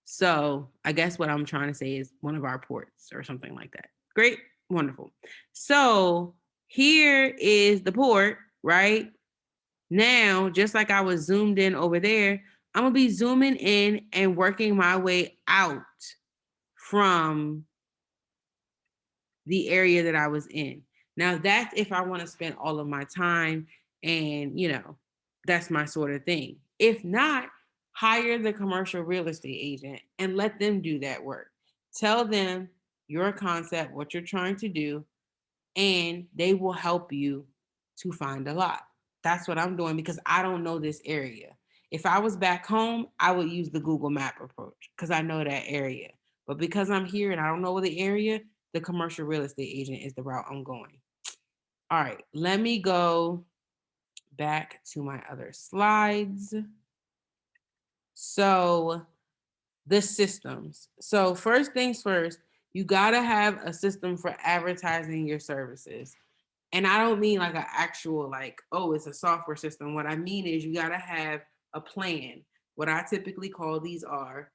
So I guess what I'm trying to say is one of our ports or something like that. Great. Wonderful. So here is the port, right? Now, just like I was zoomed in over there, I'm gonna be zooming in and working my way out from the area that I was in. Now, that's if I want to spend all of my time and, you know, that's my sort of thing. If not, hire the commercial real estate agent and let them do that work. Tell them your concept, what you're trying to do, and they will help you to find a lot. That's what I'm doing because I don't know this area. If I was back home, I would use the Google Map approach because I know that area. But because I'm here and I don't know the area, the commercial real estate agent is the route I'm going. All right, let me go back to my other slides. So the systems. So first things first, you gotta have a system for advertising your services. And I don't mean like an actual like, oh, it's a software system. What I mean is you gotta have a plan. What I typically call these are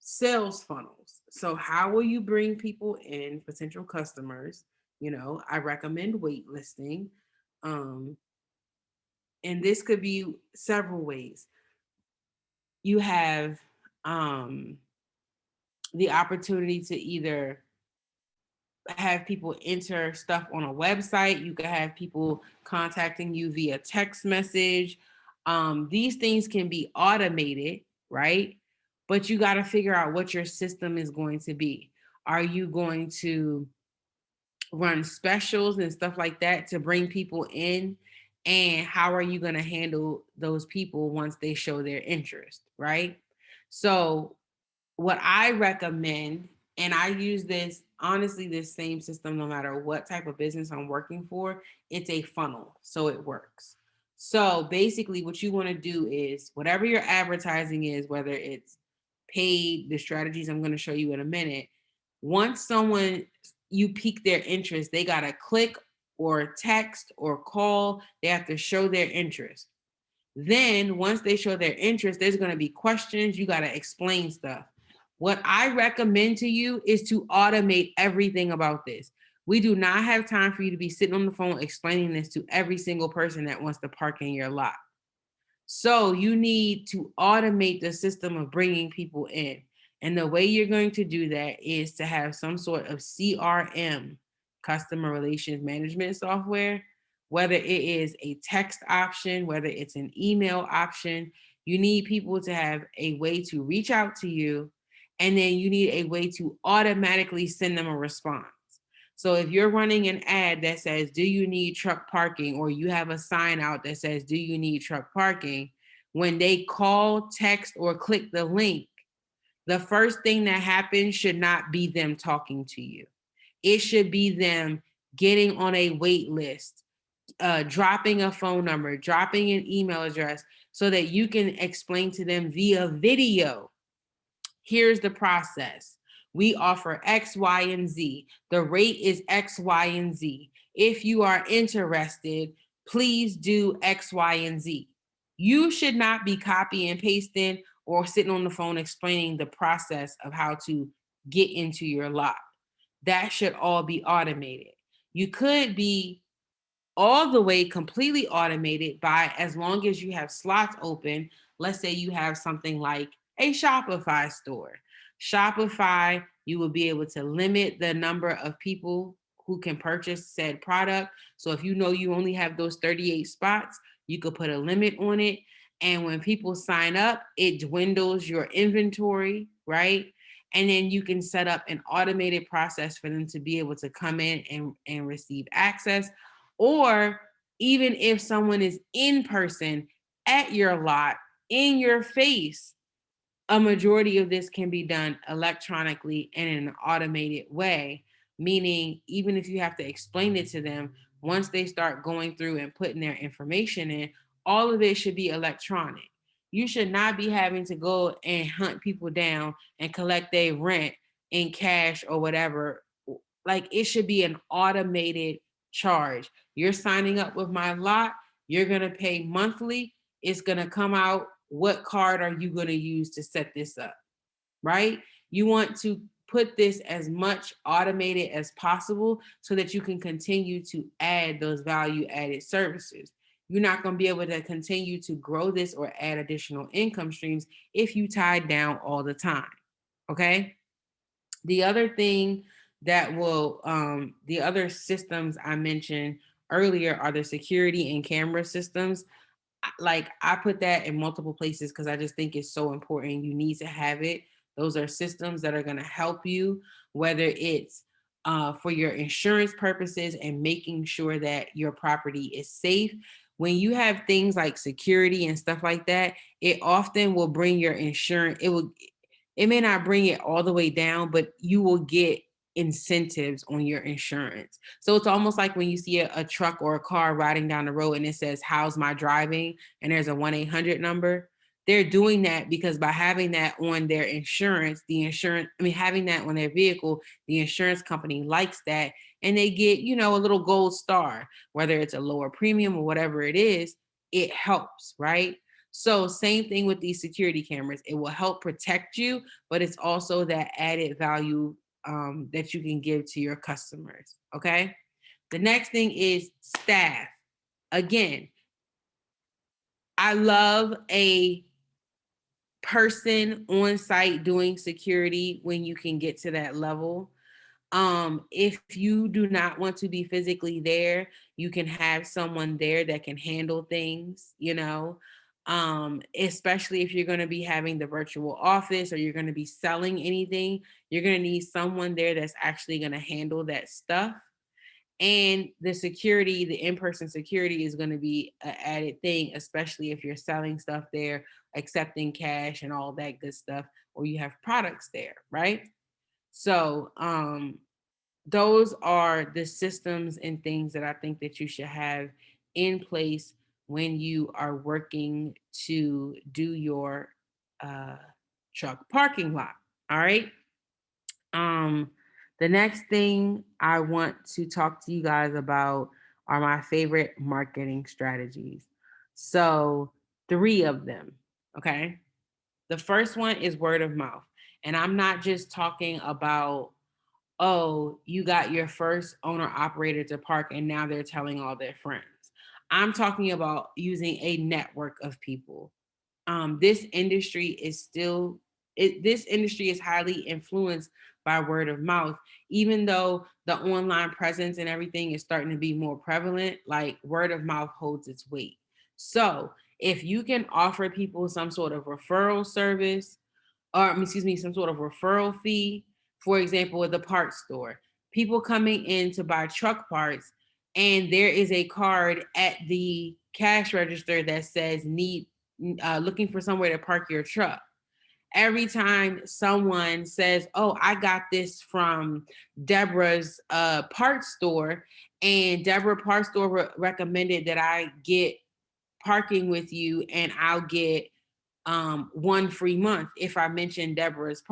sales funnels. So how will you bring people in, potential customers? You know, I recommend waitlisting. And this could be several ways. You have the opportunity to either have people enter stuff on a website. You could have people contacting you via text message. These things can be automated, right? But you got to figure out what your system is going to be. Are you going to run specials and stuff like that to bring people in? And how are you going to handle those people once they show their interest, right? So what I recommend, and I use this, honestly, this same system, no matter what type of business I'm working for, it's a funnel, so it works. So basically what you want to do is whatever your advertising is, whether it's paid, the strategies I'm going to show you in a minute, once someone, you pique their interest, they got to click or text or call, they have to show their interest. Then once they show their interest, there's going to be questions, you got to explain stuff. What I recommend to you is to automate everything about this. We do not have time for you to be sitting on the phone explaining this to every single person that wants to park in your lot. So you need to automate the system of bringing people in. And the way you're going to do that is to have some sort of CRM, customer relations management software, whether it is a text option, whether it's an email option. You need people to have a way to reach out to you, and then you need a way to automatically send them a response. So if you're running an ad that says, do you need truck parking? Or you have a sign out that says, do you need truck parking? When they call, text, or click the link, the first thing that happens should not be them talking to you. It should be them getting on a wait list, dropping a phone number, dropping an email address so that you can explain to them via video. Here's the process. We offer X, Y, and Z. The rate is X, Y, and Z. If you are interested, please do X, Y, and Z. You should not be copying and pasting or sitting on the phone explaining the process of how to get into your lot. That should all be automated. You could be all the way completely automated by, as long as you have slots open. Let's say you have something like a Shopify store. Shopify, you will be able to limit the number of people who can purchase said product. So if you know you only have those 38 spots, you could put a limit on it. And when people sign up, it dwindles your inventory, right? And then you can set up an automated process for them to be able to come in and receive access. Or even if someone is in person at your lot, in your face, a majority of this can be done electronically and in an automated way, meaning even if you have to explain it to them, once they start going through and putting their information in, all of it should be electronic. You should not be having to go and hunt people down and collect their rent in cash or whatever. Like, it should be an automated charge. You're signing up with my lot, you're going to pay monthly. It's going to come out. What card are you going to use to set this up? Right? You want to put this as much automated as possible so that you can continue to add those value added services. You're not going to be able to continue to grow this or add additional income streams if you tied down all the time. Okay. The other thing that will, the other systems I mentioned earlier are the security and camera systems. Like, I put that in multiple places because I just think it's so important. You need to have it. Those are systems that are going to help you, whether it's for your insurance purposes and making sure that your property is safe. When you have things like security and stuff like that, it often will bring your insurance. It may not bring it all the way down, but you will get incentives on your insurance. So it's almost like when you see a truck or a car riding down the road and it says, how's my driving? And there's a 1-800 number. They're doing that because by having that on their insurance, having that on their vehicle, the insurance company likes that. And they get, a little gold star, whether it's a lower premium or whatever it is, it helps, right? So same thing with these security cameras. It will help protect you, but it's also that added value that you can give to your customers. Okay. The next thing is staff. Again, I love a person on site doing security when you can get to that level. If you do not want to be physically there, you can have someone there that can handle things, especially if you're going to be having the virtual office or you're going to be selling anything, you're going to need someone there that's actually going to handle that stuff. And the security, the in-person security is going to be an added thing, especially if you're selling stuff there, accepting cash and all that good stuff, or you have products there, right? So those are the systems and things that I think that you should have in place when you are working to do your truck parking lot. All right. The next thing I want to talk to you guys about are my favorite marketing strategies. So 3 of them. Okay. The first one is word of mouth. And I'm not just talking about, oh, you got your first owner operator to park and now they're telling all their friends. I'm talking about using a network of people. This industry is highly influenced by word of mouth. Even though the online presence and everything is starting to be more prevalent, like, word of mouth holds its weight. So if you can offer people some sort of referral service, or some sort of referral fee, for example, at the parts store, people coming in to buy truck parts, and there is a card at the cash register that says looking for somewhere to park your truck. Every time someone says, "Oh, I got this from Deborah's parts store, and Deborah parts store recommended that I get parking with you, and I'll get 1 free month if I mention Deborah's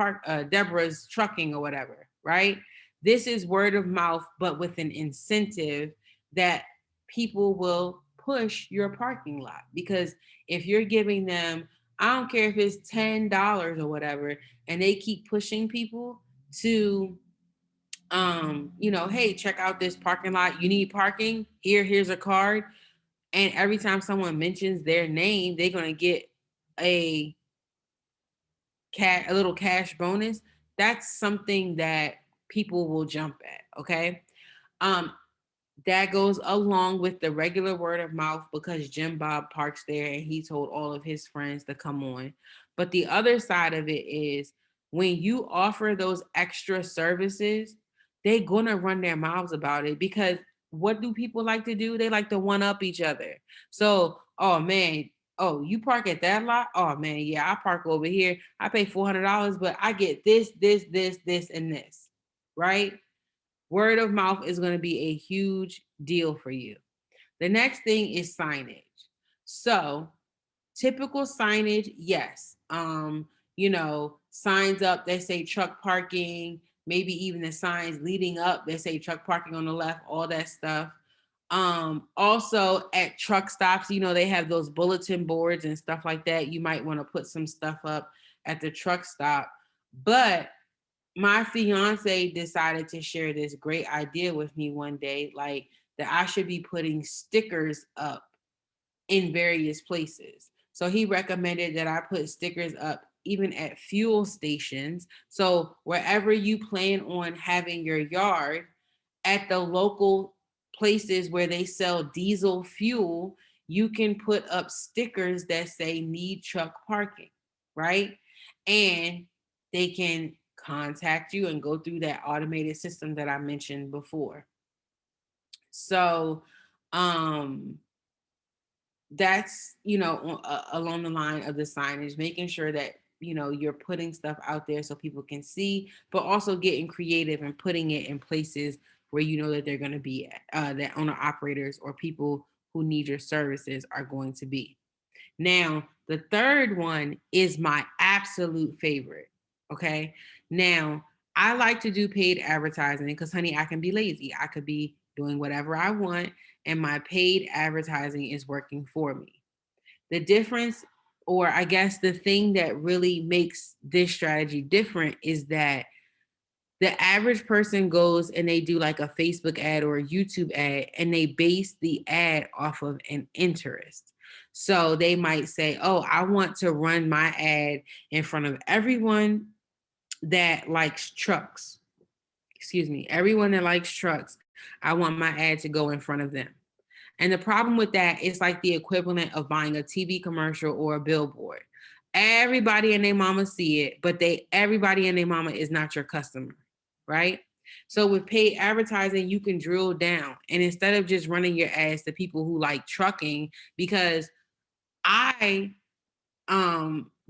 trucking or whatever," right? This is word of mouth, but with an incentive that people will push your parking lot. Because if you're giving them, I don't care if it's $10 or whatever, and they keep pushing people to hey, check out this parking lot. You need parking? Here's a card. And every time someone mentions their name, they're gonna get a little cash bonus. That's something that people will jump at. Okay. That goes along with the regular word of mouth because Jim Bob parks there and he told all of his friends to come on. But the other side of it is when you offer those extra services, they're gonna run their mouths about it, because what do people like to do? They like to one up each other. So, oh man, oh, you park at that lot? Oh man, yeah, I park over here. I pay $400, but I get this, and this, right? Word of mouth is going to be a huge deal for you. The next thing is signage. So, typical signage, yes. Signs up, they say truck parking, maybe even the signs leading up, they say truck parking on the left, all that stuff. Also at truck stops, they have those bulletin boards and stuff like that. You might want to put some stuff up at the truck stop. But my fiance decided to share this great idea with me one day, like that I should be putting stickers up in various places. So he recommended that I put stickers up even at fuel stations. So wherever you plan on having your yard, at the local places where they sell diesel fuel, you can put up stickers that say need truck parking, right? And they can contact you and go through that automated system that I mentioned before. So that's along the line of the signage, making sure that you're putting stuff out there so people can see, but also getting creative and putting it in places where that they're going to be at, that owner operators or people who need your services are going to be. Now, the third one is my absolute favorite. Okay. Now, I like to do paid advertising because, honey, I can be lazy. I could be doing whatever I want, and my paid advertising is working for me. The difference, or I guess the thing that really makes this strategy different, is that the average person goes and they do like a Facebook ad or a YouTube ad, and they base the ad off of an interest. So they might say, oh, I want to run my ad in front of everyone that likes trucks. Everyone that likes trucks. I want my ad to go in front of them. And the problem with that is like the equivalent of buying a TV commercial or a billboard. Everybody and their mama see it, but everybody and their mama is not your customer, right? So with paid advertising, you can drill down. And instead of just running your ads to people who like trucking, because I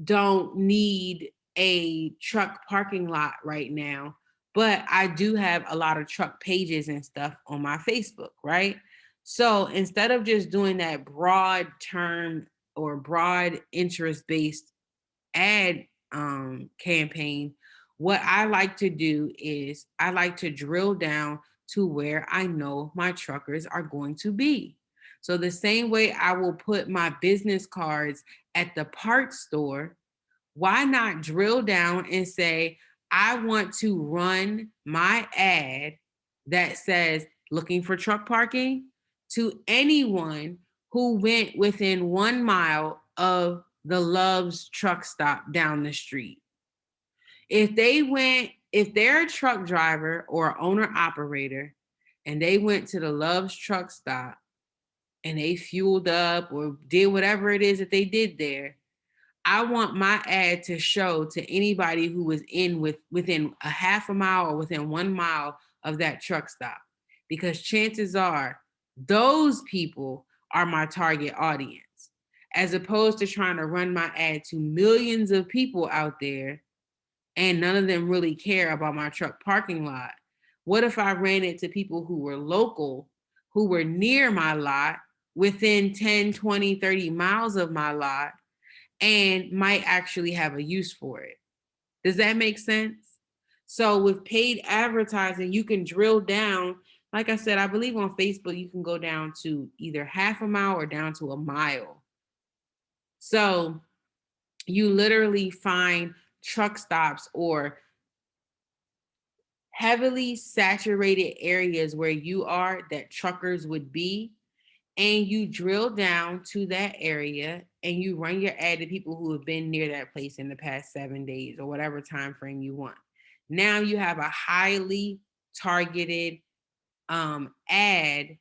don't need a truck parking lot right now, but I do have a lot of truck pages and stuff on my Facebook, right? So instead of just doing that broad term or broad interest-based ad campaign, what I like to do is I like to drill down to where I know my truckers are going to be. So the same way I will put my business cards at the parts store, why not drill down and say, I want to run my ad that says looking for truck parking to anyone who went within 1 mile of the Love's truck stop down the street. If they're a truck driver or owner operator and they went to the Love's truck stop and they fueled up or did whatever it is that they did there, I want my ad to show to anybody who was within a half a mile or within 1 mile of that truck stop, because chances are those people are my target audience, as opposed to trying to run my ad to millions of people out there and none of them really care about my truck parking lot. What if I ran it to people who were local, who were near my lot, within 10, 20, 30 miles of my lot, and might actually have a use for it? Does that make sense? So with paid advertising, you can drill down. Like I said, I believe on Facebook, you can go down to either half a mile or down to a mile. So you literally find truck stops or heavily saturated areas where you are that truckers would be, and you drill down to that area and you run your ad to people who have been near that place in the past 7 days or whatever time frame you want. Now you have a highly targeted ad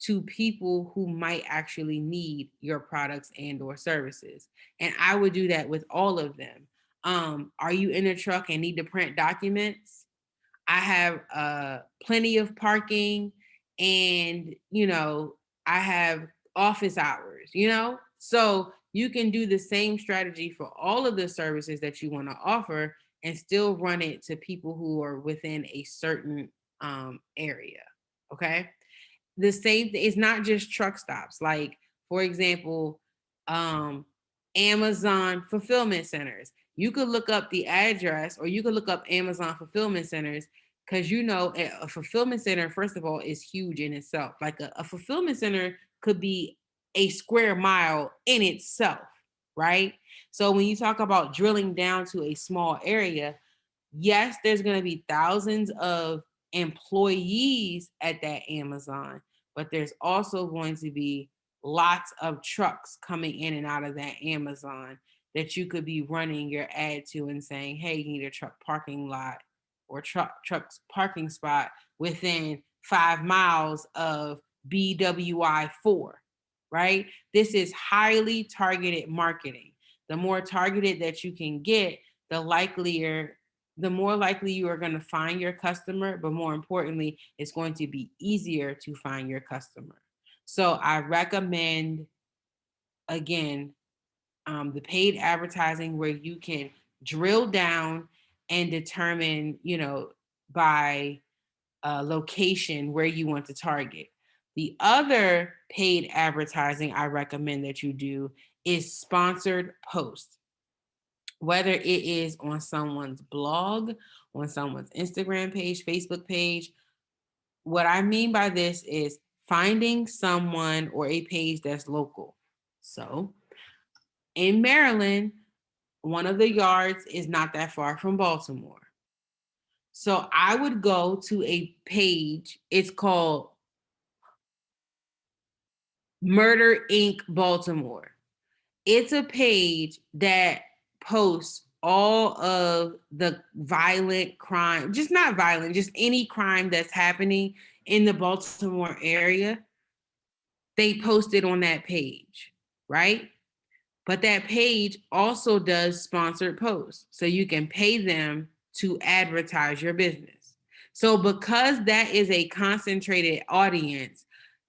to people who might actually need your products and or services. And I would do that with all of them. Are you in a truck and need to print documents? I have plenty of parking, and I have office hours, so you can do the same strategy for all of the services that you want to offer and still run it to people who are within a certain area. Okay. The same thing, it's not just truck stops. Like, for example, Amazon fulfillment centers. You could look up the address or you could look up Amazon fulfillment centers, because a fulfillment center, first of all, is huge in itself. Like a fulfillment center could be a square mile in itself, right? So when you talk about drilling down to a small area, yes, there's going to be thousands of employees at that Amazon, but there's also going to be lots of trucks coming in and out of that Amazon that you could be running your ad to and saying, hey, you need a truck parking lot or trucks parking spot within 5 miles of BWI 4, right? This is highly targeted marketing. The more targeted that you can get, the more likely you are going to find your customer, but more importantly, it's going to be easier to find your customer. So I recommend, again, the paid advertising where you can drill down and determine, by location where you want to target. The other paid advertising I recommend that you do is sponsored posts, whether it is on someone's blog, on someone's Instagram page, Facebook page. What I mean by this is finding someone or a page that's local. So in Maryland, one of the yards is not that far from Baltimore. So I would go to a page. It's called Murder Inc. Baltimore. It's a page that posts all of the violent crime, just not violent, just any crime that's happening in the Baltimore area. They post it on that page, right? But that page also does sponsored posts. So you can pay them to advertise your business. So because that is a concentrated audience,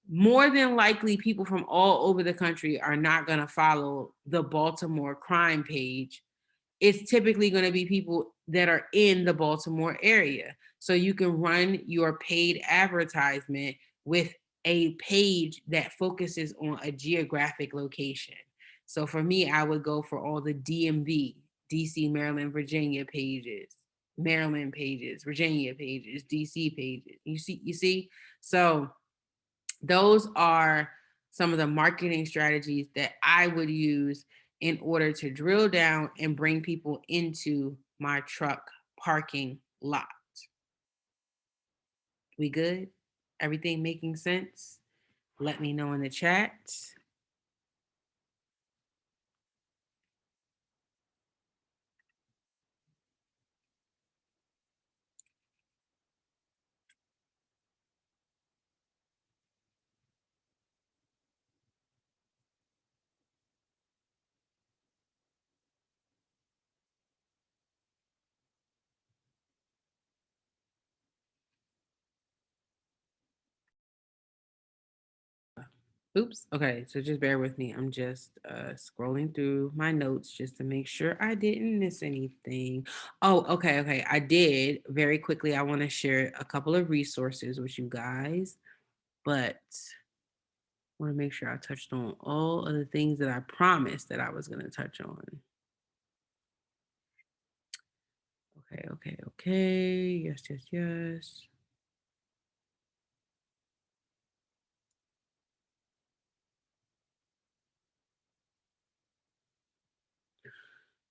more than likely people from all over the country are not going to follow the Baltimore crime page. It's typically going to be people that are in the Baltimore area. So you can run your paid advertisement with a page that focuses on a geographic location. So for me, I would go for all the DMV, DC, Maryland, Virginia pages, Maryland pages, Virginia pages, DC pages. You see? So those are some of the marketing strategies that I would use in order to drill down and bring people into my truck parking lot. We good? Everything making sense? Let me know in the chat. Oops. Okay, so just bear with me. I'm just scrolling through my notes just to make sure I didn't miss anything. Oh, okay. I did. Very quickly, I want to share a couple of resources with you guys, but want to make sure I touched on all of the things that I promised that I was going to touch on. Okay. Yes.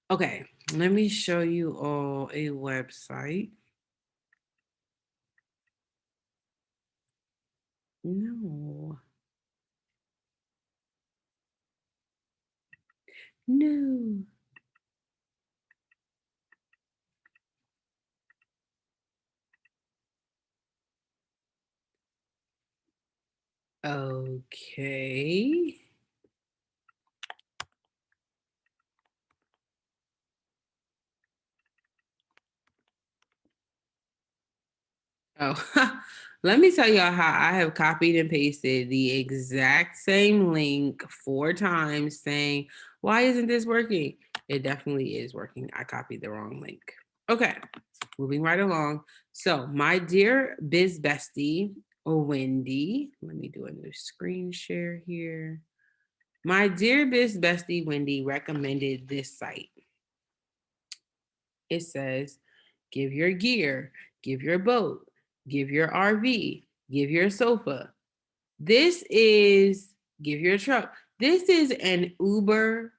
Okay, let me show you all a website. No. No. Okay. Oh, let me tell y'all how I have copied and pasted the exact same link 4 times saying, why isn't this working? It definitely is working. I copied the wrong link. Okay, moving right along. So my dear biz bestie, Wendy, let me do a new screen share here. My dear biz bestie, Wendy, recommended this site. It says, give your gear, give your boat, give your RV, give your sofa. This is, give your truck. This is an Uber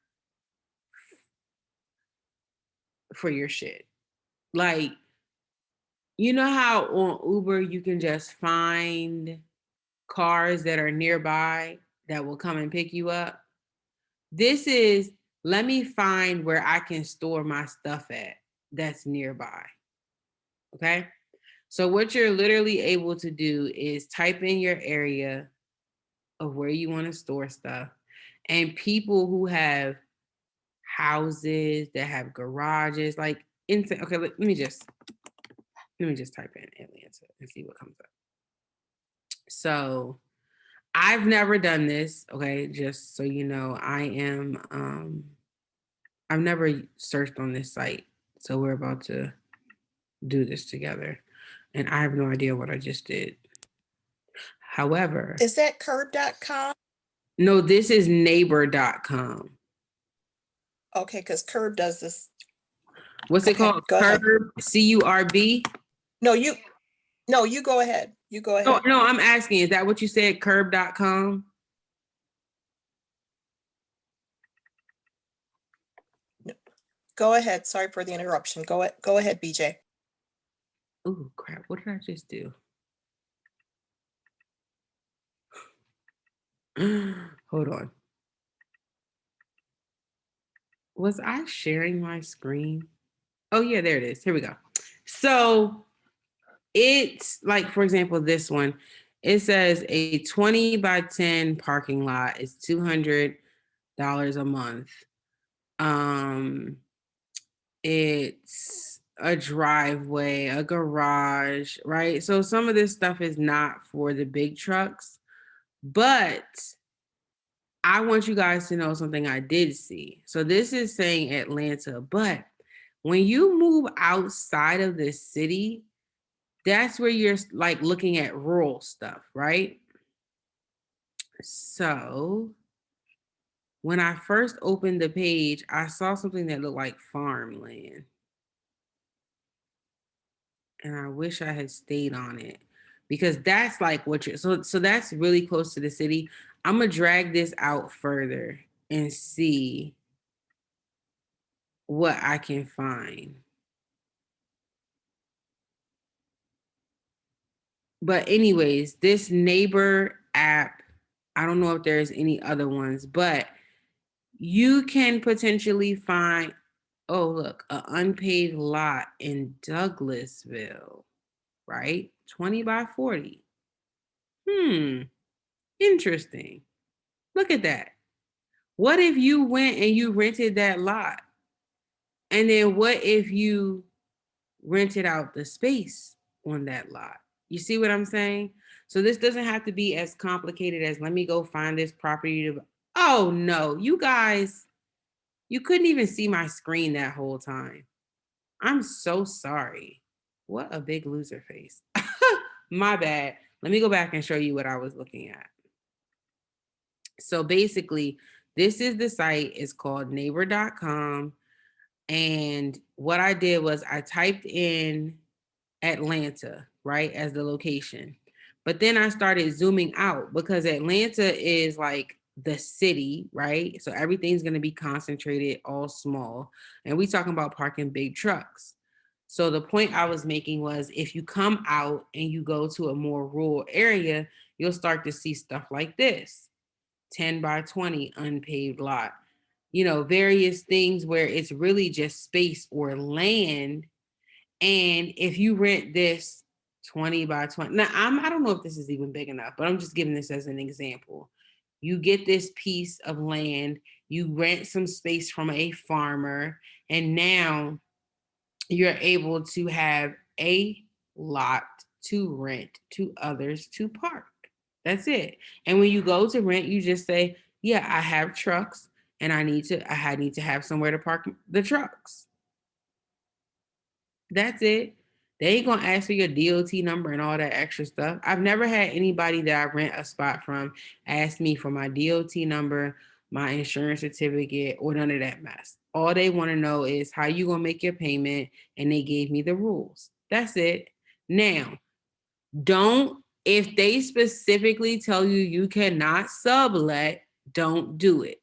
for your shit. Like, you know how on Uber you can just find cars that are nearby that will come and pick you up? This is, let me find where I can store my stuff at that's nearby. Okay? So what you're literally able to do is type in your area of where you want to store stuff, and people who have houses that have garages, like insane. Okay, let me just type in Atlanta and see what comes up. So I've never done this. Okay, just so you know, I've never searched on this site, so we're about to do this together, and I have no idea what I just did. However, Is that curb.com? no, this is neighbor.com. Okay, because Curb does this. What's it Okay, called? go ahead. Curb, CURB? No, you go ahead. You go ahead. No, I'm asking, is that what you said? Curb.com? Go ahead. Sorry for the interruption. Go ahead, BJ. Oh, crap. What did I just do? Hold on. Was I sharing my screen? Oh, yeah, there it is. Here we go. So it's like, for example, this one, it says a 20 by 10 parking lot is $200 a month. It's a driveway, a garage, right? So some of this stuff is not for the big trucks, but I want you guys to know something I did see. So this is saying Atlanta, but when you move outside of the city, that's where you're like looking at rural stuff, right? So when I first opened the page, I saw something that looked like farmland. And I wish I had stayed on it, because that's like what you're, so that's really close to the city. I'm gonna drag this out further and see what I can find. But anyways, this neighbor app, I don't know if there's any other ones, but you can potentially find, oh, look, an unpaved lot in Douglasville, right? 20 by 40. Interesting. Look at that. What if you went and you rented that lot? And then what if you rented out the space on that lot? You see what I'm saying? So this doesn't have to be as complicated as let me go find this property to, oh no, you guys, you couldn't even see my screen that whole time. I'm so sorry. What a big loser face. My bad. Let me go back and show you what I was looking at. So basically, this is the site. It's called neighbor.com. And what I did was I typed in Atlanta, right, as the location. But then I started zooming out because Atlanta is like the city, right? So everything's going to be concentrated, all small. And we talking about parking big trucks. So the point I was making was if you come out and you go to a more rural area, you'll start to see stuff like this. 10 by 20 unpaved lot, you know, various things where it's really just space or land. And if you rent this 20 by 20, now I don't know if this is even big enough, but I'm just giving this as an example. You get this piece of land, you rent some space from a farmer, and now you're able to have a lot to rent to others to park. That's it. And when you go to rent, you just say, yeah, I have trucks and I need to have somewhere to park the trucks. That's it. They ain't gonna ask for your DOT number and all that extra stuff. I've never had anybody that I rent a spot from ask me for my DOT number, my insurance certificate, or none of that mess. All they want to know is how you gonna make your payment, and they gave me the rules. That's it. Now, if they specifically tell you you cannot sublet, don't do it.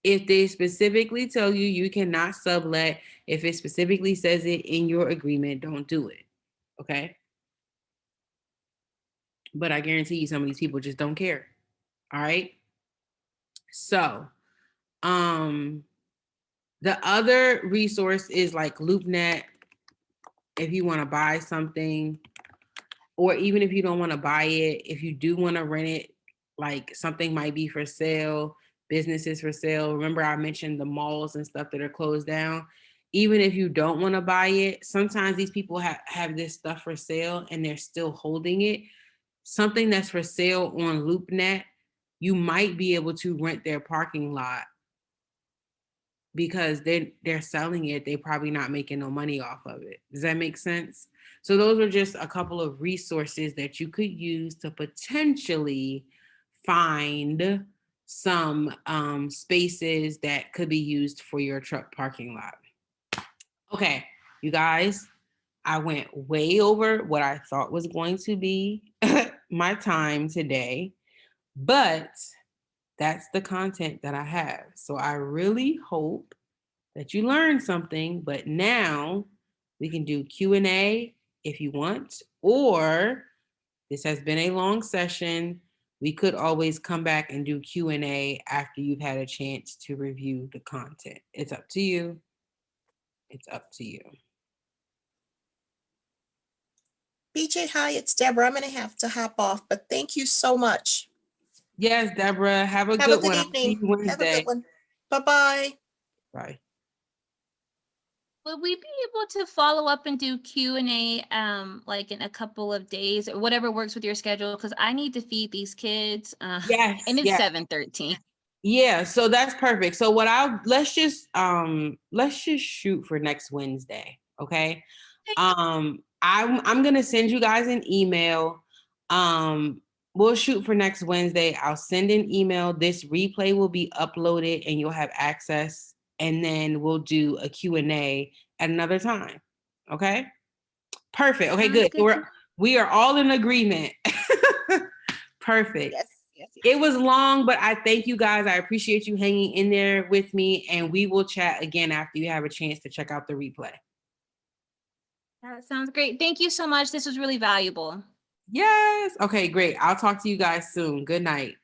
If they specifically tell you you cannot sublet, if it specifically says it in your agreement, don't do it. Okay? But I guarantee you some of these people just don't care. All right? So, the other resource is like LoopNet. If you want to buy something, or even if you don't want to buy it, if you do want to rent it, like something might be for sale, businesses for sale. Remember I mentioned the malls and stuff that are closed down. Even if you don't want to buy it, sometimes these people have this stuff for sale and they're still holding it. Something that's for sale on LoopNet, you might be able to rent their parking lot because they're selling it. They're probably not making no money off of it. Does that make sense? So those are just a couple of resources that you could use to potentially find some spaces that could be used for your truck parking lot. Okay, you guys, I went way over what I thought was going to be my time today, but that's the content that I have. So I really hope that you learned something, but now we can do Q&A if you want, or this has been a long session. We could always come back and do Q&A after you've had a chance to review the content. It's up to you. It's up to you. BJ, hi, it's Deborah. I'm going to have to hop off, but thank you so much. Yes, Deborah, have a Have good a good one. I'll see evening. you Have a Wednesday. good one. Bye-bye. Bye. Will we be able to follow up and do Q&A like in a couple of days or whatever works with your schedule? Because I need to feed these kids. Yes, and it's yes. 7:13. Yeah, so that's perfect. So let's just shoot for next Wednesday, okay? I'm gonna send you guys an email. We'll shoot for next Wednesday. I'll send an email. This replay will be uploaded and you'll have access, and then we'll do a Q&A at another time. Okay? Perfect. Okay, good. So we are all in agreement. Perfect. Yes. It was long, but I thank you guys. I appreciate you hanging in there with me, and we will chat again after you have a chance to check out the replay. That sounds great. Thank you so much. This was really valuable. Yes. Okay, great. I'll talk to you guys soon. Good night.